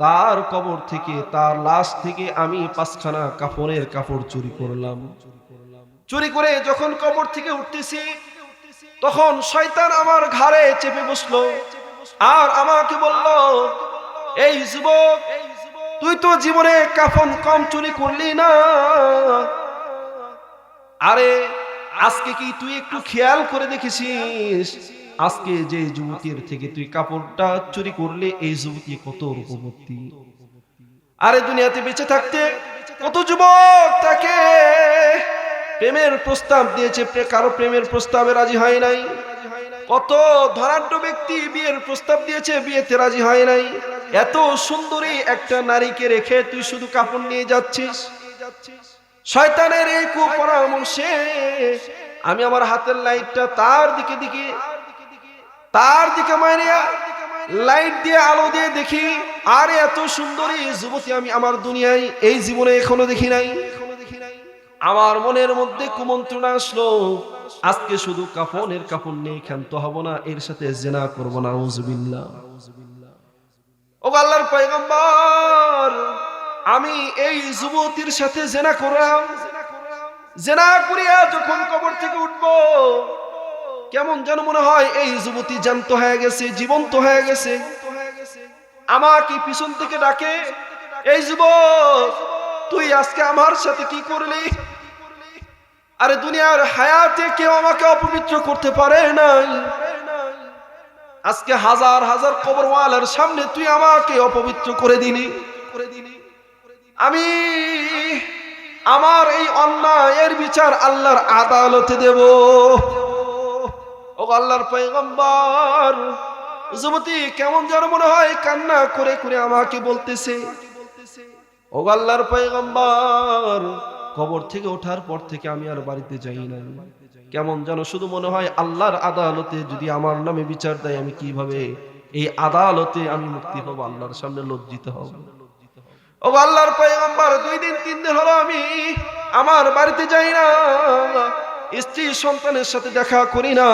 তার কবর থেকে, তার লাশ থেকে আমি 5খানা কাফনের কাপড় চুরি করলাম। চুরি করে যখন কবর থেকে উঠতেছি, তখন শয়তান আমার ঘাড়ে চেপে বসলো আর আমাকে বলল, এই যুবক, তুই তো জীবনে কাফন কম চুরি করলি না, আরে আজকে কি তুই একটু খেয়াল করে দেখেছিস, আজকে যে যুবতীর থেকে তুই কাপড়টা চুরি করলে, এই যুবতী কত রূপবতী। আরে দুনিয়াতে বেঁচে থাকতে কত যুবক তাকে প্রেমের প্রস্তাব দিয়েছে, কারো প্রেমের প্রস্তাবে রাজি হয় নাই। কত ধনাঢ্য ব্যক্তি বিয়ের প্রস্তাব দিয়েছে, বিয়েতে রাজি হয় নাই। এত সুন্দরী একটা নারীকে রেখে তুই শুধু কাপড় নিয়ে যাচ্ছিস। শয়তানের এই কুপরামর্শে আমি আমার হাতের লাইটটা তার দিকে মাইরিয়া লাইট দিয়ে আলো দিয়ে দেখি, আর এত সুন্দরী যুবতী আমি আমার দুনিয়ায় এই জীবনে এখনো দেখি নাই। আমার মনের মধ্যে কুমন্ত্রণা আসলো, আজকে শুধু কাফন নিয়ে ক্ষান্ত হব না, এর সাথে জিনা করব না। আউযুবিল্লাহ। ও আল্লাহর পয়গম্বর, আমি এই যুবতীর সাথে জিনা করলাম, জিনা করিয়া যখন কবর থেকে উঠব, কেমন যেন মনে হয় এই যুবতী জ্যান্ত হয়ে গেছে, জীবন্ত হয়ে গেছে। আমাকে পিছন থেকে ডাকে, এই যুবক, তুই আজকে আমার সাথে কি করলি? আরে দুনিয়ার হায়াতে কেউ আমাকে অপবিত্র করতে পারে নাই, আজকে হাজার হাজার কবরওয়ালার সামনে তুই আমাকে অপবিত্র করে দিলি। আমি আমার এই অন্যায়ের বিচার আল্লাহর আদালতে দেব। ও আল্লাহর পয়গম্বর, যুবতী কেমন যেন মনে হয় কান্না করে করে আমাকে বলতেছে, ও আল্লাহর পয়গম্বর, কবর থেকে ওঠার পর থেকে আমি আর বাড়িতে যাই না, কেমন যেন শুধু মনে হয় আল্লাহর আদালতে যদি আমার নামে বিচার দেয়, আমি কিভাবে এই আদালতে আমি মুক্তি হব, আল্লাহর সামনে লজ্জিত হব। ও আল্লাহর পয়গম্বর, 2 দিন 3 দিন হলো আমি আমার বাড়িতে যাই না, স্ত্রী সন্তানের সাথে দেখা করি না,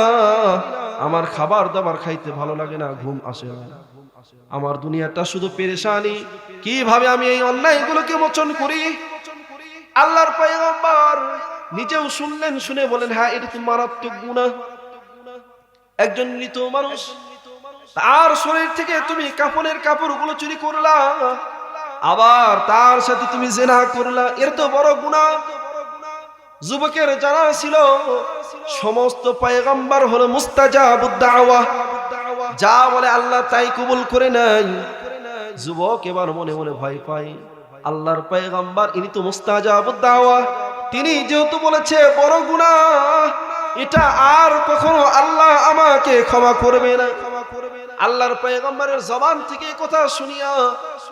আমার খাবার দাবার খাইতে ভালো লাগে না, ঘুম আসে না, আমার দুনিয়াটা শুধু পেরেশানি, কিভাবে আমি এই অন্যায়গুলোকে মোচন করি? আল্লাহর পয়গম্বর নিজেও শুনলেন, শুনে বলেন, হ্যাঁ এটা তো মারাত্মক গুনাহ। একজন মৃত মানুষ, তার শরীর থেকে তুমি কাফনের কাপড়গুলো চুরি করলা, আবার তার সাথে তুমি জিনা করলা, এর তো বড় গুনাহ। যুবকের জানা ছিল সমস্ত পয়গম্বর হলো মুস্তাজাবুদ দাওয়া, যা বলে আল্লাহ তাই কবুল করে নাই। যুবক এবার মনে মনে ভয় পায়, আল্লাহর পয়গম্বর ইনি তো মুস্তাজাবুদ দাওয়া, তিনি যেহেতু বলেছে বড় গুনাহ, এটা আর কখনো আল্লাহ আমাকে ক্ষমা করবে না। আল্লাহর পয়গম্বরের জবান থেকে কথা শুনিয়া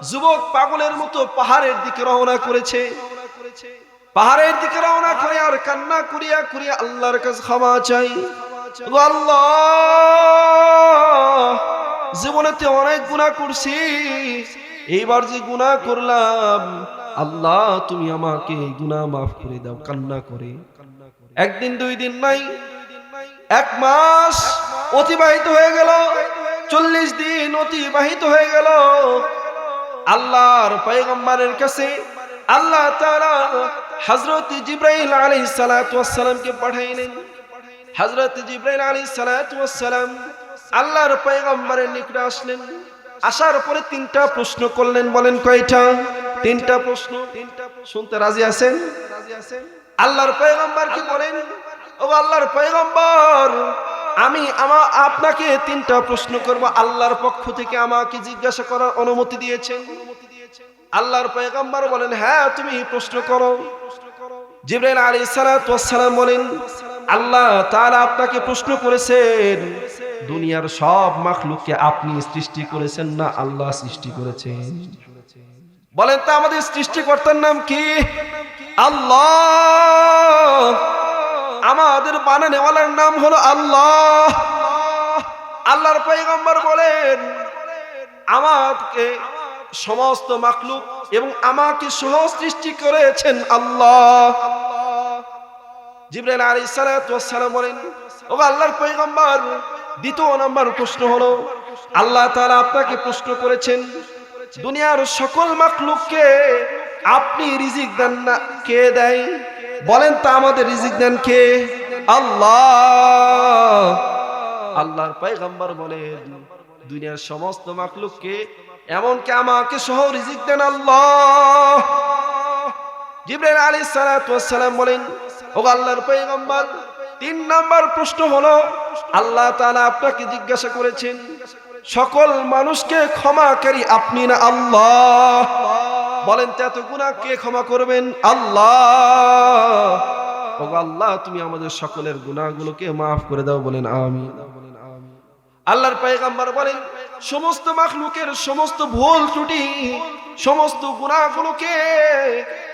যুবক পাগলের মতো পাহাড়ের দিকে রওনা করেছে। পাহাড়ের দিকে রওনা করে আর কান্না করিয়া করিয়া আল্লাহর কাছে ক্ষমা চাই, আল্লাহ জীবনেতে অনেক গুনাহ করছি, এইবার যে গুনাহ করলাম, আল্লাহ তুমি আমাকে গুনাহ মাফ করে দাও। কান্না করে 1 দিন 2 দিন নাই, 1 মাস অতিবাহিত হয়ে গেল, 40 দিন অতিবাহিত হয়ে গেল। আল্লাহর পয়গম্বরের কাছে আল্লাহ তাআলা হযরত জিবরাইল আলাইহিস সালাতু ওয়াস সালামকে পাঠাইলেন। হযরত জিবরাইল আলাইহিস সালাতু ওয়াস সালাম আল্লাহর পয়গম্বরের নিকটে আসলেন। আসার পরে 3টা প্রশ্ন করলেন। বলেন কয়টা? 3টা প্রশ্ন। শুনতে রাজি আছেন? আল্লাহর পয়গম্বর কি বলেন, ও আল্লাহর পয়গম্বর, আমি আপনাকে 3টা প্রশ্ন করব, আল্লাহর পক্ষ থেকে আমাকে জিজ্ঞাসা করার অনুমতি দিয়েছেন? আল্লাহর পয়গম্বর বলেন, হ্যাঁ তুমি প্রশ্ন করো। জিবরাইল আলাইহিস সালাতু ওয়াস সালাম বলেন, আল্লাহ তাআলা আপনাকে প্রশ্ন করেছেন, দুনিয়ার সব মাখলুককে আপনি সৃষ্টি করেছেন না আল্লাহ সৃষ্টি করেছেন? বলেন তো আমাদের সৃষ্টিকর্তার নাম কি? আল্লাহ। আমাদের বানানেওয়ালার নাম হলো আল্লাহ। আল্লাহর পয়গম্বর বলেন, আমাকে সমস্ত মাখলুক এবং আমাকে সহ সৃষ্টি করেছেন আল্লাহ। জিবরাইল আলাইহিস সালাতু ওয়াস সালাম বলেন, ও আল্লাহর পয়গম্বর, 2 নম্বর প্রশ্ন হলো, আল্লাহ তাআলা আপনাকে প্রশ্ন করেছেন, দুনিয়ার সকল মাখলুককে আপনি রিজিক দেন না, কে দেয়? বলেন তো আমাদের রিজিক দেন কে? আল্লাহ। আল্লাহর পয়গম্বর বলেন, দুনিয়ার সমস্ত মাখলুককে এমনকি আমাকে সহ রিজিক দেন আল্লাহ। জিবরাইল আলাইহিস সালাতু ওয়াস সালাম বলেন, ও আল্লাহর পয়গম্বর, 3 নম্বর প্রশ্ন হলো, আল্লাহ তাআলা আপনাকে জিজ্ঞাসা করেছেন, সকল মানুষকে ক্ষমাকারী আপনি না আল্লাহ? বলেন তো এত গুনাহ কে ক্ষমা করবেন? আল্লাহ। ও আল্লাহ, তুমি আমাদের সকলের গুনাহগুলোকে maaf করে দাও। বলেন আমিন। আল্লাহর পয়গম্বর বলেন, সমস্ত মাখলুকের সমস্ত ভুল ত্রুটি, সমস্ত গুনাহগুলোকে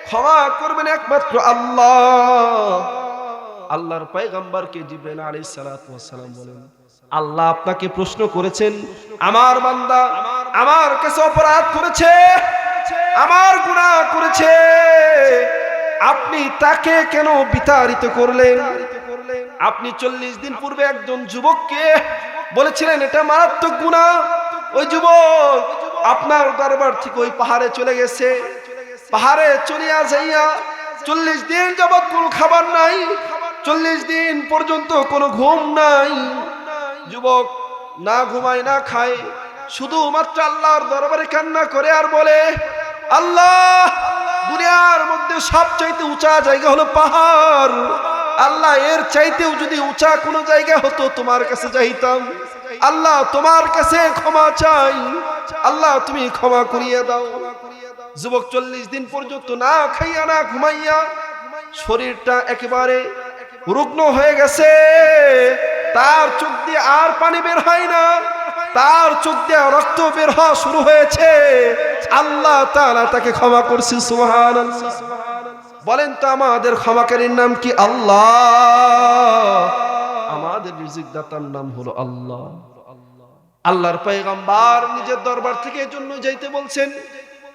ক্ষমা করবেন একমাত্র আল্লাহ। আল্লাহর পয়গম্বরকে জিবরাইল আলাইহিস সালাতু ওয়াস সালাম বলেন, আল্লাহ আপনাকে প্রশ্ন করেছেন, আমার বান্দা আমার কাছে অপরাধ করেছে, আমার গুনাহ করেছে, আপনি তাকে কেন বিতাড়িত করলেন? আপনি 40 দিন পূর্বে একজন যুবককে বলেছিলেন এটা মারাত্মক গুনাহ, ওই যুবক আপনার দরবার থেকে ওই পাহাড়ে চলে গেছে, পাহাড়ে চলিয়া যাইয়া 40 দিন যাবত কোনো খাবার নাই, 40 দিন পর্যন্ত কোনো ঘুম নাই। যুবক না ঘুমায় না খায়, শুধুমাত্র আল্লাহর দরবারে কান্না করে আর বলে, আল্লাহ দুনিয়ার মধ্যে সবচাইতে উঁচা জায়গা হলো পাহাড়, আল্লাহ এর চাইতেও যদি উঁচা কোনো জায়গা হতো তোমার কাছে যাইতাম, আল্লাহ তোমার কাছে ক্ষমা চাই, আল্লাহ তুমি ক্ষমা করিয়ে দাও। যুবক 40 দিন পর্যন্ত না খাইয়া না ঘুমাইয়া শরীরটা একেবারে রুগ্ন হয়ে গেছে, তার চোখ দিয়ে আর পানি বের হয় না, তার চোখ দিয়ে রক্ত বের হওয়া শুরু হয়েছে। আল্লাহ তাআলা তাকে ক্ষমা করছেন, সুবহানাল্লাহ। বলেন তো আমাদের ক্ষমাকারীর নাম কি? আল্লাহ। আমাদের রিজিক দাতার নাম হলো আল্লাহ। আল্লাহর পয়গম্বর নিজের দরবার থেকে এজন্য যাইতে বলছেন।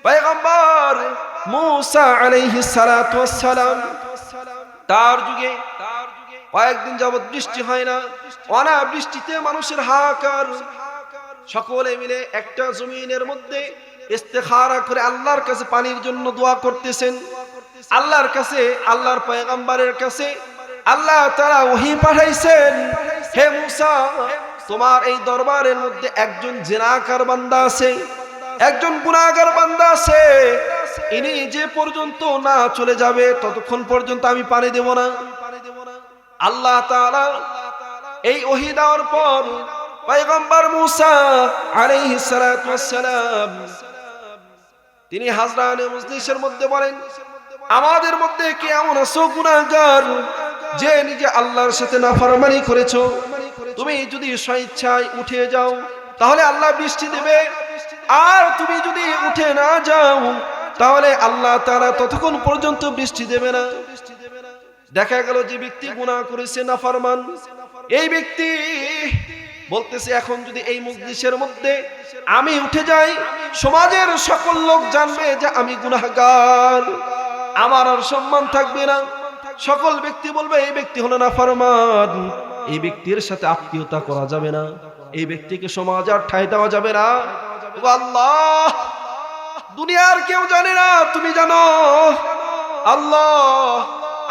পয়গম্বর মূসা আলাইহিস সালাতু ওয়াস সালাম, তার যুগে কয়েকদিন যাবত বৃষ্টি হয় না, অনাবৃষ্টিতে মানুষের হাহাকার, সকলে মিলে একটা জমিনের মধ্যে ইস্তেখারা করে আল্লাহর কাছে পানির জন্য দোয়া করতেছেন। আল্লাহর কাছে, আল্লাহর পয়গম্বরের কাছে আল্লাহ তাআলা ওহী পাঠাইছেন, হে মূসা তোমার এই দরবারের মধ্যে একজন জিনাকার বান্দা আছে, একজন গুনাহগার বান্দা আছে, ইনি যে পর্যন্ত না চলে যাবে ততক্ষণ পর্যন্ত আমি পানি দেব না। আল্লাহ তাআলা এই ওহী দেওয়ার পর পয়গম্বর মূসা আলাইহিস সালাতু ওয়াস সালাম তিনি হাজরানে মজলিসের মধ্যে বলেন, আমাদের মধ্যে কে এমন আছো গুনাহগার যে নিজে আল্লাহর সাথে নাফরমানি করেছো? তুমি যদি স্বেচ্ছায় উঠে যাও তাহলে আল্লাহ বৃষ্টি দেবে, আর তুমি যদি উঠে না যাও তাহলে আল্লাহ তাআলা ততক্ষণ পর্যন্ত বৃষ্টি দেবে না। দেখা গেল যে ব্যক্তি গুনাহ করেছে, নাফরমান, এই ব্যক্তি বলতেছে এখন যদি এই মজলিসের মধ্যে আমি উঠে যাই সমাজের সকল লোক জানবে যে আমি গুনাহগার, আমার আর সম্মান থাকবে না, সকল ব্যক্তি বলবে এই ব্যক্তি হলো নাফরমান, এই ব্যক্তির সাথে আত্মীয়তা করা যাবে না, এই ব্যক্তিকে সমাজে আর ঠাঁই দেওয়া যাবে না। ও আল্লাহ, দুনিয়ার কেউ জানে না, তুমি জানো। আল্লাহ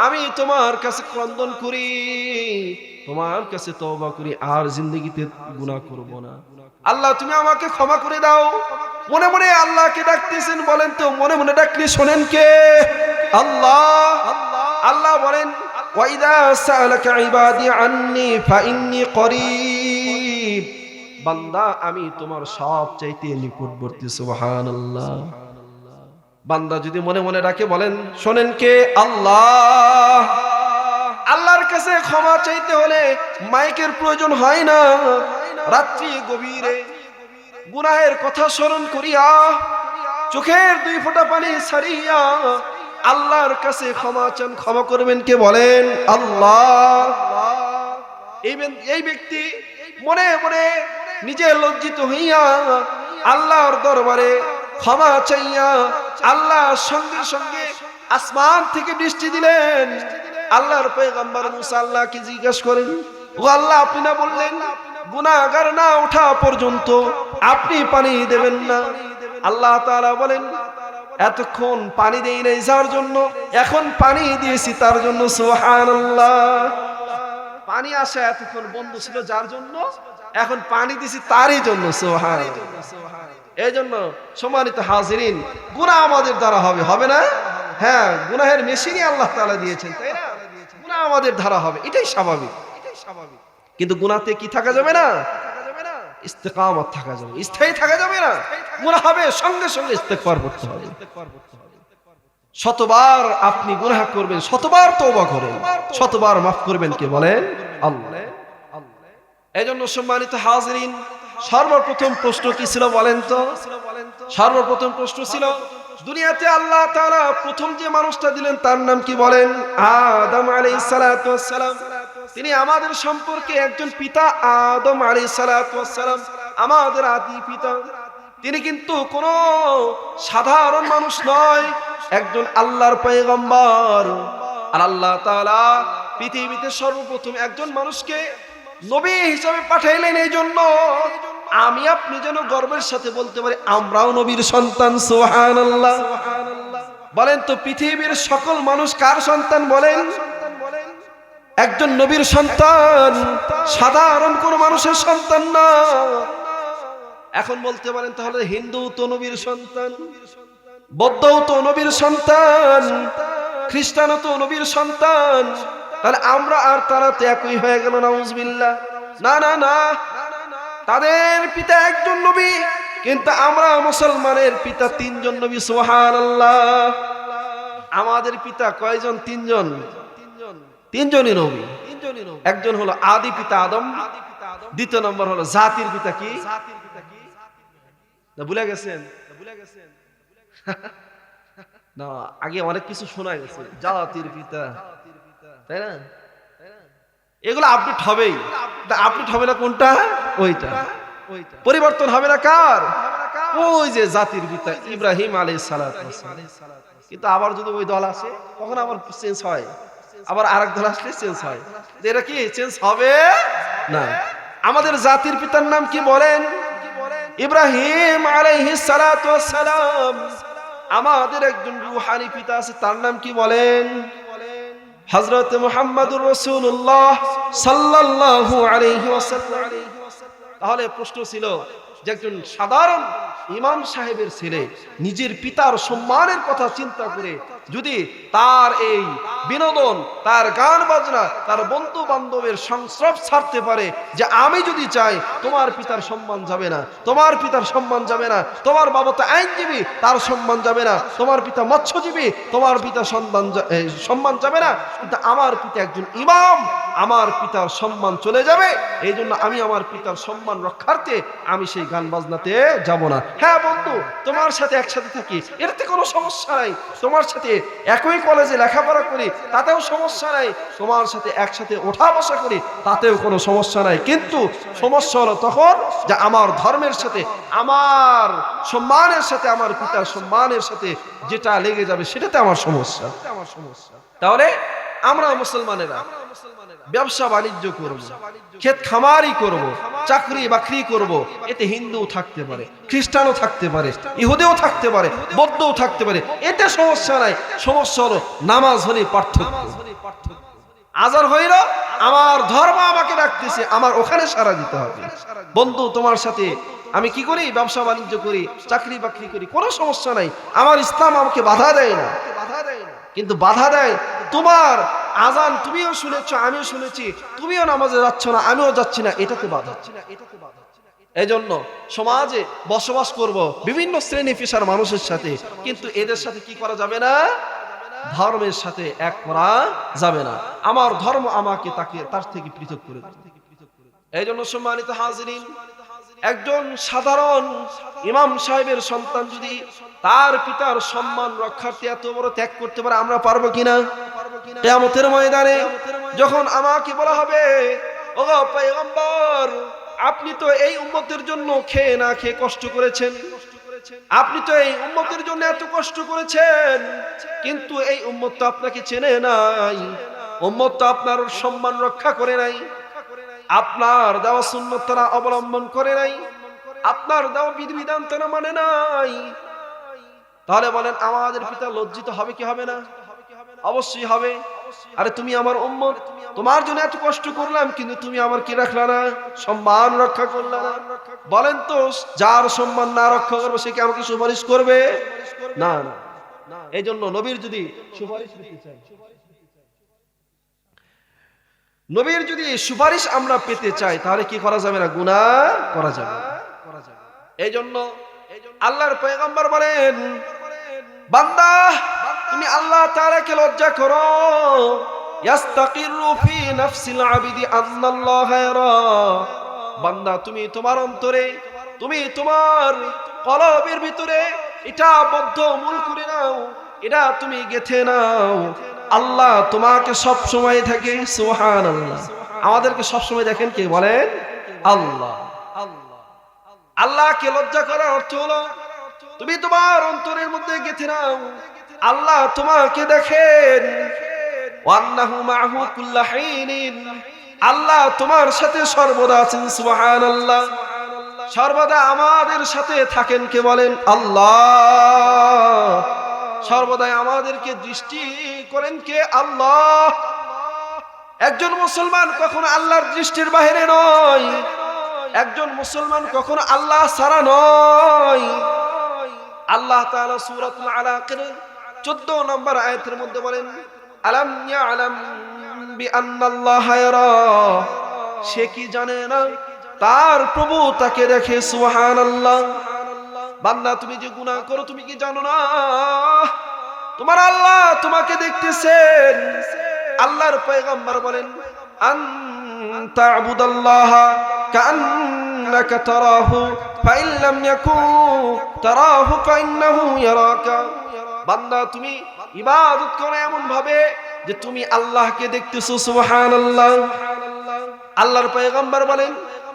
আমি তোমার কাছে ক্রন্দন করি, তোমার কাছে তওবা করি, আর জিন্দেগিতে গুনাহ করব না। আল্লাহ তুমি আমাকে ক্ষমা করে দাও। মনে মনে আল্লাহকে ডাকতেছেন। বলেন তো মনে মনে ডাকলে শোনেন কে? আল্লাহ। আল্লাহ বলেন, ওয়াইদা সাআলাকা ইবাদি আন্নী ফাইন্নী করিব, বান্দা আমি তোমার সবচাইতে নিকটবর্তী। সুবহানাল্লাহ। বান্দা যদি মনে মনে ডাকে, বলেন শোনেন কে? আল্লাহ। আল্লাহর কাছে ক্ষমা চাইতে হলে মাইকের প্রয়োজন হয় না। রাত্রি গভীরে গুনাহের কথা স্মরণ করিয়া চোখের 2 ফোঁটা পানি ছাড়িয়া আল্লাহর কাছে ক্ষমা চান। ক্ষমা করবেন কে? বলেন আল্লাহ। এই ব্যক্তি মনে মনে নিজে লজ্জিত হইয়া আল্লাহর দরবারে ক্ষমা চাইয়া আল্লাহ সঙ্গে সঙ্গে আসমান থেকে বৃষ্টি দিলেন। আল্লাহর পয়গম্বর মুসা আল্লাহকে জিজ্ঞেস করেন, ও আল্লাহ আপনি না বললেন গুনাহগার না ওঠা পর্যন্ত আপনি পানি দেবেন না? আল্লাহ তাআলা বলেন, এতক্ষণ পানি দেই নাই যার জন্য, এখন পানি দিয়েছি তার জন্য। সুবহানাল্লাহ। পানি আসা এতক্ষণ বন্ধ ছিল যার জন্য, এখন পানি দিয়েছি তারই জন্য। সুবহানাল্লাহ। এই জন্য সম্মানিত হাজিরিন, গুনাহ আমাদের দ্বারা হবে না? হ্যাঁ, গুনাহের মেশিনই আল্লাহ তাআলা দিয়েছেন, তাই না? গুনাহ আমাদের দ্বারা হবে, এটাই স্বাভাবিক। কিন্তু গুনাহতে কি থাকা যাবে না? ইস্তেকামত থাকা যাবে, স্থায়ী থাকা যাবে না। গুনাহ হবে, সঙ্গে সঙ্গে ইস্তেগফার করতে হবে। শতবার আপনি গুনাহ করবেন, শতবার তওবা করেন, শতবার মাফ করবেন কে? বলেন আল্লাহ। এজন্য সম্মানিত হাজিরিন, সর্বপ্রথম প্রশ্ন কি ছিল বলেন তো? সর্বপ্রথম প্রশ্ন ছিল দুনিয়াতে আল্লাহ তাআলা প্রথম যে মানুষটা দিলেন তার নাম কি বলেন? আদম আলাইহিস সালাতু ওয়াস সালাম। তিনি আমাদের সম্পর্কে একজন পিতা। আদম আলাইহিস সালাতু ওয়াস সালাম আমাদের আদি পিতা। তিনি কিন্তু কোনো সাধারণ মানুষ নয়, একজন আল্লাহর পয়গম্বর। আর আল্লাহ তাআলা পৃথিবীতে সর্বপ্রথম একজন মানুষকে নবী হিসেবে পাঠাইলেন। এই জন্য আমি আপনি যেন গর্বের সাথে বলতে পারি আমরাও নবীর সন্তান। সুবহানাল্লাহ। বলেন তো পৃথিবীর সকল মানুষ কার সন্তান বলেন? একজন নবীর সন্তান, সাধারণ কোন মানুষের সন্তান না। এখন বলতে পারেন তাহলে হিন্দু তো নবীর সন্তান, বৌদ্ধও তো নবীর সন্তান, খ্রিস্টানও তো নবীর সন্তান, তাহলে আমরা আর তারা তো একই হয়ে গেল। নাউজুবিল্লাহ। না না না, তাদের পিতা একজন নবী, কিন্তু আমরা মুসলমানের পিতা তিনজন নবী। সুবহানাল্লাহ। আমাদের পিতা কয়জন? তিনজন। তিনজনই নবী। একজন হলো আদি পিতা আদম, দ্বিতীয় নম্বর হলো জাতির পিতা কি? না ভুলে গেছেন? না, আগে অনেক কিছু শোনা গেছে, জাতির পিতা, তাই না? এগুলো আপডেট হবেই। আপডেট হবে না কোনটা? ওইটা। পরিবর্তন হবে না কার? ওই যে জাতির পিতা ইব্রাহিম আলাইহিস সালাতু ওয়াস সালাম। কিন্তু আবার যদি ওই দল আসে তখন আবার চেঞ্জ হয়, আবার আরেক দল আসলে চেঞ্জ হয়। এটা কি চেঞ্জ হবে না? আমাদের জাতির পিতার নাম কি বলেন? ইব্রাহিম আলাইহিস সালাতু ওয়াস সালাম। আমাদের একজন রূহানি পিতা আছে, তার নাম কি বলেন? হযরত মুহাম্মদুর রাসূলুল্লাহ সাল্লাল্লাহু আলাইহি ওয়াসাল্লাম। তাহলে প্রশ্ন ছিল যে একজন সাধারণ ইমাম সাহেবের ছেলে নিজের পিতার সম্মানের কথা চিন্তা করে যদি তার এই বিনোদন, তার গান বাজনা, তার বন্ধু বান্ধবের সংস্রব ছাড়তে পারে, যে আমি যদি চাই তোমার পিতার সম্মান যাবে না, তোমার পিতার সম্মান যাবে না, তোমার বাবা তো আইনজীবী তার সম্মান যাবে না, তোমার পিতা মৎস্যজীবী তোমার পিতা সম্মান যাবে না, কিন্তু আমার পিতা একজন ইমাম, আমার পিতার সম্মান চলে যাবে। এই জন্য আমি আমার পিতার সম্মান রক্ষার্থে আমি সেই গান বাজনাতে যাব না। হ্যাঁ বন্ধু, তোমার সাথে একসাথে থাকি, এটাতে কোনো সমস্যা নাই। তোমার সাথে একই কলেজে লেখাপড়া করি, তাতেও সমস্যা নাই। তোমার সাথে একসাথে ওঠা বসা করি, তাতেও কোনো সমস্যা নাই। কিন্তু সমস্যা হলো তখন যে আমার ধর্মের সাথে, আমার সম্মানের সাথে, আমার পিতার সম্মানের সাথে যেটা লেগে যাবে সেটাতে আমার সমস্যা। তাহলে আমরা মুসলমানেরা ব্যবসা বাণিজ্য করব, ক্ষেত খামারি করব, চাকরি বাকরি করব, এতে হিন্দু থাকতে পারে, খ্রিস্টানও থাকতে পারে, ইহুদিও থাকতে পারে, বৌদ্ধও থাকতে পারে, এতে সমস্যা নাই। সমস্যা হলো নামাজ হলে পার্থক্য, আজান হইল আমার ধর্ম আমাকে ডাকতেছে, আমার ওখানে সাড়া দিতে হবে। বন্ধু তোমার সাথে আমি কি করি? ব্যবসা বাণিজ্য করি, চাকরি বাকরি করি, কোনো সমস্যা নাই। আমার ইসলাম আমাকে বাধা দেয় না, কিন্তু বাধা দেয় তোমার আজান তুমিও শুনেছো, আমিও শুনেছি, তুমিও নামাজে যাচ্ছ না, আমিও যাচ্ছি না, এটাতে বাধা। এই জন্য সমাজে বসবাস করব বিভিন্ন শ্রেণী পেশার মানুষের সাথে, কিন্তু এদের সাথে কি করা যাবে না? ধর্মের সাথে এক করা যাবে না। আমার ধর্ম আমাকে তাকে তার থেকে পৃথক করে দেবে। এই জন্য সম্মানিত হাজিরিন, একজন সাধারণ ইমাম সাহেবের সন্তান যদি তার পিতার সম্মান রক্ষার্থে এত বড় ত্যাগ করতে পারে, আমরা পারবো কিনা? কিয়ামতের ময়দানে যখন আমাকে বলা হবে, ওগো পয়গম্বর, আপনি তো এই উম্মতের জন্য খেয়ে না খেয়ে কষ্ট করেছেন, আপনি তো এই উম্মতের জন্য এত কষ্ট করেছেন, কিন্তু এই উম্মত তো আপনাকে চেনে নাই, উম্মত তো আপনার সম্মান রক্ষা করে নাই, আপনার দেওয়া সুন্নাত তারা অবলম্বন করে নাই, আপনার দেওয়া বিধিবিধান তারা মানে নাই। তাহলে বলেন আমাদের পিতা লজ্জিত হবে কি হবে না? অবশ্যই হবে। আরে তুমি আমার উম্মত, তোমার জন্য এত কষ্ট করলাম, কিন্তু তুমি আমার কি রাখলা না? সম্মান রক্ষা করলা না। বলেন তো, যার সম্মান না রক্ষা করবে সে কি আমাকে সুপারিশ করবে? না না। এই জন্য নবীর যদি সুপারিশ পেতে চাই, নবীর যদি সুপারিশ আমরা পেতে চাই, তাহলে কি করা যাবে না? গুনাহ করা যাবে। এই জন্য আল্লাহর পয়গম্বর বলেন, বান্দা তুমি আল্লাহ তাআলাকে লজ্জা করো। ইয়াস্তাকিরু ফি নাফসিল আবিদি আন্নাল্লাহা ইয়ারা। বান্দা তুমি তোমার অন্তরে, তুমি তোমার কলবের ভিতরে এটা বদ্ধ মূল করে নাও, এটা তুমি গেথে নাও। আল্লাহ তোমাকে সব সময় থাকে। সুবহানাল্লাহ। আমাদেরকে সব সময় দেখেন কে বলেন? আল্লাহ। আল্লাহকে লজ্জা করার অর্থ হলো তুমি তোমার অন্তরের মধ্যে গেথে নাও আল্লাহ তোমাকে দেখেন। ওয়ান্নাহু মা'হু কুল্লা হিনিন, আল্লাহ তোমার সাথে সর্বদা আছেন। সুবহানাল্লাহ। সর্বদা আমাদের সাথে থাকেন কে বলেন? আল্লাহ। সর্বদাই আমাদেরকে দৃষ্টি করেন কে? আল্লাহ। একজন মুসলমান কখনো আল্লাহর দৃষ্টির বাইরে নয়, একজন মুসলমান কখনো আল্লাহ ছাড়া নয়। আল্লাহ তাআলা সূরাতুল আলাকের 14 নম্বর আয়াতের মধ্যে বলেন, আলাম ইয়ালাম বিআন্নাল্লাহা ইয়ারা, সে কি জানে না তার প্রভু তাকে দেখে। সুবহানাল্লাহ। বান্দা তুমি যে গুনাহ করো তুমি কি জানো না তোমার আল্লাহ তোমাকে দেখতেছেন? আল্লাহর পয়গম্বর বলেন, আন তা'বুদাল্লাহা কাআন্নাকা তারাহু ফাইন লাম ইয়াকুন তারাহু ফাইন্নাহু ইয়ারাকা। বান্দা তুমি ইবাদত করো এমন ভাবে যে তুমি আল্লাহকে দেখতেছো। সুবহানাল্লাহ। আল্লাহর পয়গম্বর বলেন,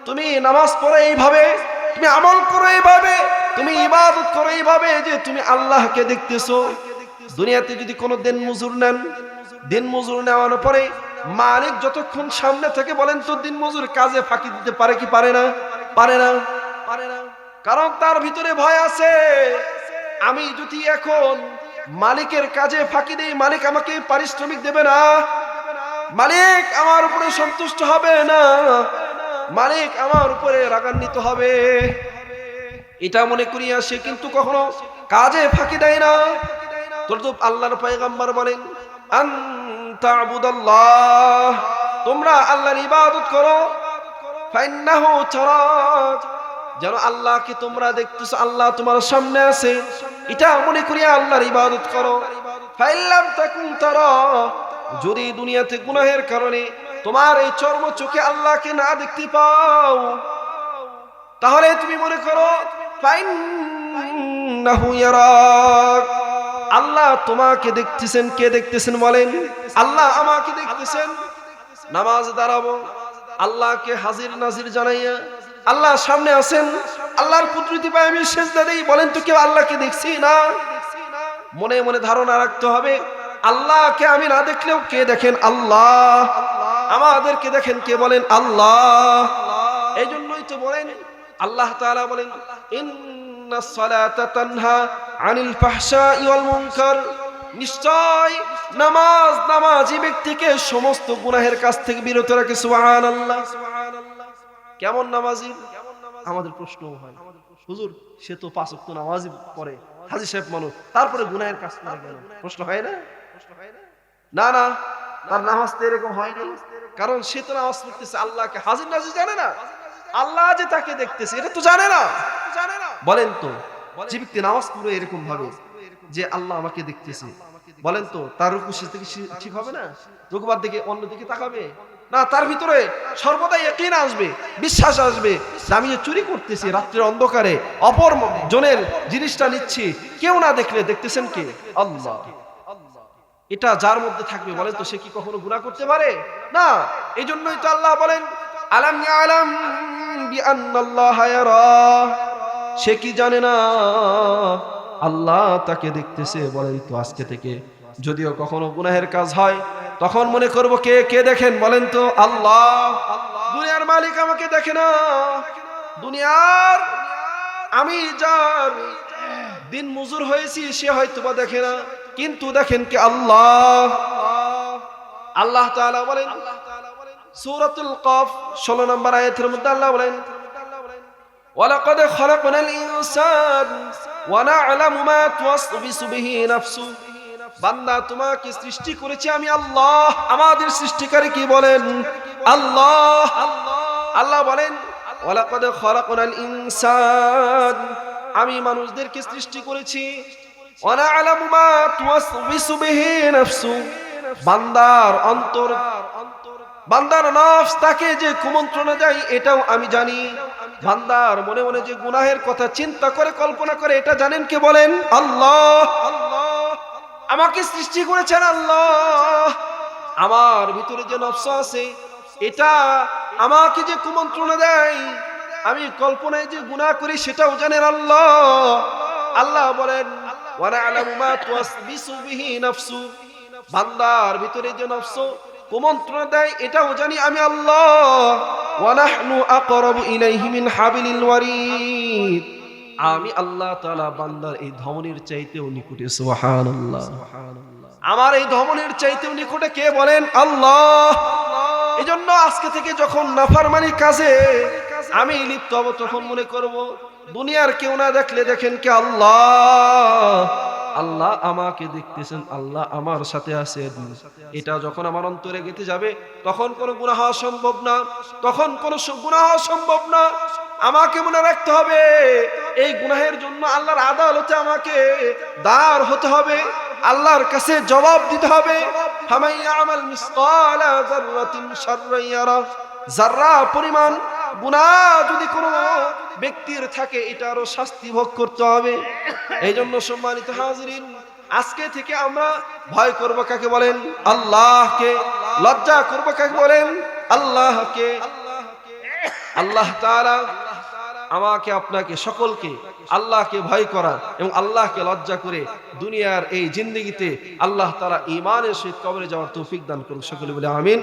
তুমি নামাজ পড়ো এইভাবে, তুমি আমল করো এইভাবে, তুমি ইবাদত করো এইভাবে যে তুমি আল্লাহকে দেখতেছো। দুনিয়াতে যদি কোনো দিন মজুর নেন, দিন মজুর নেওয়ার পরে মালিক যতক্ষণ সামনে থেকে বলেন তো দিন মজুর কাজে ফাঁকি দিতে পারে কি পারে না? পারে না, পারে না। কারণ তার ভিতরে ভয় আছে, আমি যদি এখন মালিকের কাজে ফাঁকি দেই মালিক আমাকে পারিশ্রমিক দেবে না, মালিক আমার উপরে সন্তুষ্ট হবে না, মালিক আমার উপরে রাগান্বিত হবে। এটা মনে করিয়া সে কিন্তু কখনো কাজে ফাঁকি দেয় না। তদ্রূপ আল্লাহর পয়গম্বর বলেন, আন তা'বুদাল্লাহ, তোমরা আল্লাহর ইবাদত করো, ফাইন্নাহু তারাক, যেন আল্লাহকে তোমরা দেখতেছো, আল্লাহ তোমার সামনে আছে, এটা মনে করিয়া আল্লাহর ইবাদত করো। ফাইন লাম তাকুন তারা, যদি দুনিয়াতে গুনাহের কারণে তোমার এই চর্ম চোখে আল্লাহকে না দেখতে পাও, তাহলে তুমি মনে করো ফাইন্নাহু ইয়ারাক, আল্লাহ তোমাকে দেখতেছেন। কে দেখতেছেন বলেন? আল্লাহ আমাকে দেখতেছেন। নামাজ দাঁড়াবো, আল্লাহকে হাজির নাজির জানাইয়া আল্লাহ সামনে আছেন, আল্লাহর কুদরতি পায়ে আমি সিজদা দেই, বলেন তো কেউ আল্লাহকে দেখছি না? মনে মনে ধারণা রাখতে হবে আল্লাহকে আমি না দেখলেও কে দেখেন? আল্লাহ। আমাদেরকে দেখেন কে? বলেন আল্লাহ। এই জন্যই তো বলেন আল্লাহ তাআলা বলেন, ইন্নাস সালাতা তানহা আনিল ফাহশাই ওয়াল মুনকার, নিশ্চয় নামাজ নামাজি ব্যক্তিকে সমস্ত গুনাহের কাছ থেকে বিরত রাখে। সুবহানাল্লাহ। কেমন নামাজি? আমাদের প্রশ্ন হয়, হুজুর সে তো 5 ওয়াক্ত নামাজই পড়ে, হাজী সাহেব মানুষ, তারপরে গুনাহের কাজ করে কেন? প্রশ্ন হয় না? না না, তার নামাজ তো এরকম হয় না, কারণ সে তো নামাজ পড়তেছে আল্লাহকে হাজির নাজির জানে না, আল্লাহ যে তাকে দেখতেছে এটা তো জানে না। বলেন তো যে ব্যক্তি নামাজ পড়ে এরকম ভাবে যে আল্লাহ আমাকে দেখতেছে, বলেন তো তার রুকু সিজদা কি ঠিক হবে না? রুকুবার দিকে অন্যদিকে তাকাবে না, তার ভিতরে সর্বদা ইয়াকিন আসবে, বিশ্বাস আসবে যে আমি যে চুরি করতেছি রাত্রির অন্ধকারে, অপর জনের জিনিসটা নিচ্ছি, কেউ না দেখলে দেখতেছেন কে? আল্লাহ। এটা যার মধ্যে থাকবে, বলেন তো সে কি কখনো গুনাহ করতে পারে? না। এই জন্যই তো আল্লাহ বলেন, আলাম ইয়ালাম বিআন্নাল্লাহা ইয়ারা, সে কি জানে না আল্লাহ তাকে দেখতেছে? বলেন তো আজকে থেকে যদিও কখনো গুনাহের কাজ হয় তখন মনে করব কে কে দেখেন? বলেন তো আল্লাহ। দুনিয়ার মালিক আমাকে দেখে না, দুনিয়ার আমি যার দিন মজুর হয়েছি সে হয়তো বা দেখে না, কিন্তু দেখেন কে? আল্লাহ। আল্লাহ তাআলা বলেন সূরাতুল কফ 16 নম্বর আয়াতের মধ্যে আল্লাহ বলেন, ওয়ালাকাদ খালাকনাল ইনসান ওয়া না'লামু মা তুওয়াসবিসু বিহি নাফসু, বান্দা তোমাকে সৃষ্টি করেছি আমি আল্লাহ। আমাদের সৃষ্টিকারী কি? বলেন আল্লাহ। আল্লাহ বলেন ওয়ালাকাদ খালাকনাল ইনসান, আমি মানুষদেরকে সৃষ্টি করেছি, ওয়া না'লামু মা তুওয়াসবিসু বিহি নাফসু, বান্দার অন্তর বান্দার নফস তাকে যে কুমন্ত্রণা দেয় এটাও আমি জানি। বান্দার মনে মনে যে গুনাহের কথা চিন্তা করে কল্পনা করে এটা জানেন কে? বলেন আল্লাহ। আমাকে সৃষ্টি করেছেন আল্লাহ। আমার ভিতরে যে নফস আছে এটা আমাকে যে কুমন্ত্রণা দেয়, আমি কল্পনায় যে গুনাহ করি সেটাও জানেন আল্লাহ। আল্লাহ বলেন ওয়া না'লামু মা তুওয়াসবিসু বিহি নাফসু, বান্দার ভিতরে যে নফস কুমন্ত্রণা দেয় এটাও জানি আমি আল্লাহ। ওয়া নাহনু আকরাবু ইলাইহি মিন হাবিলিল ওয়ারিদ, আমি আল্লাহ তাআলা বান্দার এই ধমনীর চাইতেও নিকটে। সুবহানাল্লাহ। আমার এই ধমনীর চাইতেও নিকটে কে? বলেন আল্লাহ। এজন্য আজকে থেকে যখন নাফরমানি কাজে আমি লিপ্ত হব তখন মনে করব দুনিয়ার কেউ না দেখলে দেখেন কে? আল্লাহ। আল্লাহ আমাকে দেখতেছেন, আল্লাহ আমার সাথে আছেন। এটা যখন আমার অন্তরে গেঁথে যাবে তখন কোনো গুনাহ হওয়া সম্ভব না, তখন কোনো গুনাহ হওয়া সম্ভব না। আমাকে মনে রাখতে হবে এই গুনাহের জন্য আল্লাহর আদালতে আমাকে দাঁড় হতে হবে, আল্লাহর কাছে জবাব দিতে হবে। ফামাইয়ামাল মিসকালা যাররাতিন শাররান ইয়ারা, যাররা পরিমাণ গুনাহ যদি কোনো ব্যক্তির থাকে এটারও শাস্তি ভোগ করতে হবে। এই জন্য সম্মানিত হাজিরিন, আজকে থেকে আমরা ভয় করব কাকে? বলেন আল্লাহকে। লজ্জা করব কাকে? বলেন আল্লাহকে। আল্লাহ তাআলা আমাকে আপনাকে সকলকে আল্লাহকে ভয় করা এবং আল্লাহকে লজ্জা করে দুনিয়ার এই জিন্দেগিতে আল্লাহ তাআলা ঈমানের সহিত কবরে যাওয়ার তৌফিক দান করুন। সকলে বলে আমিন।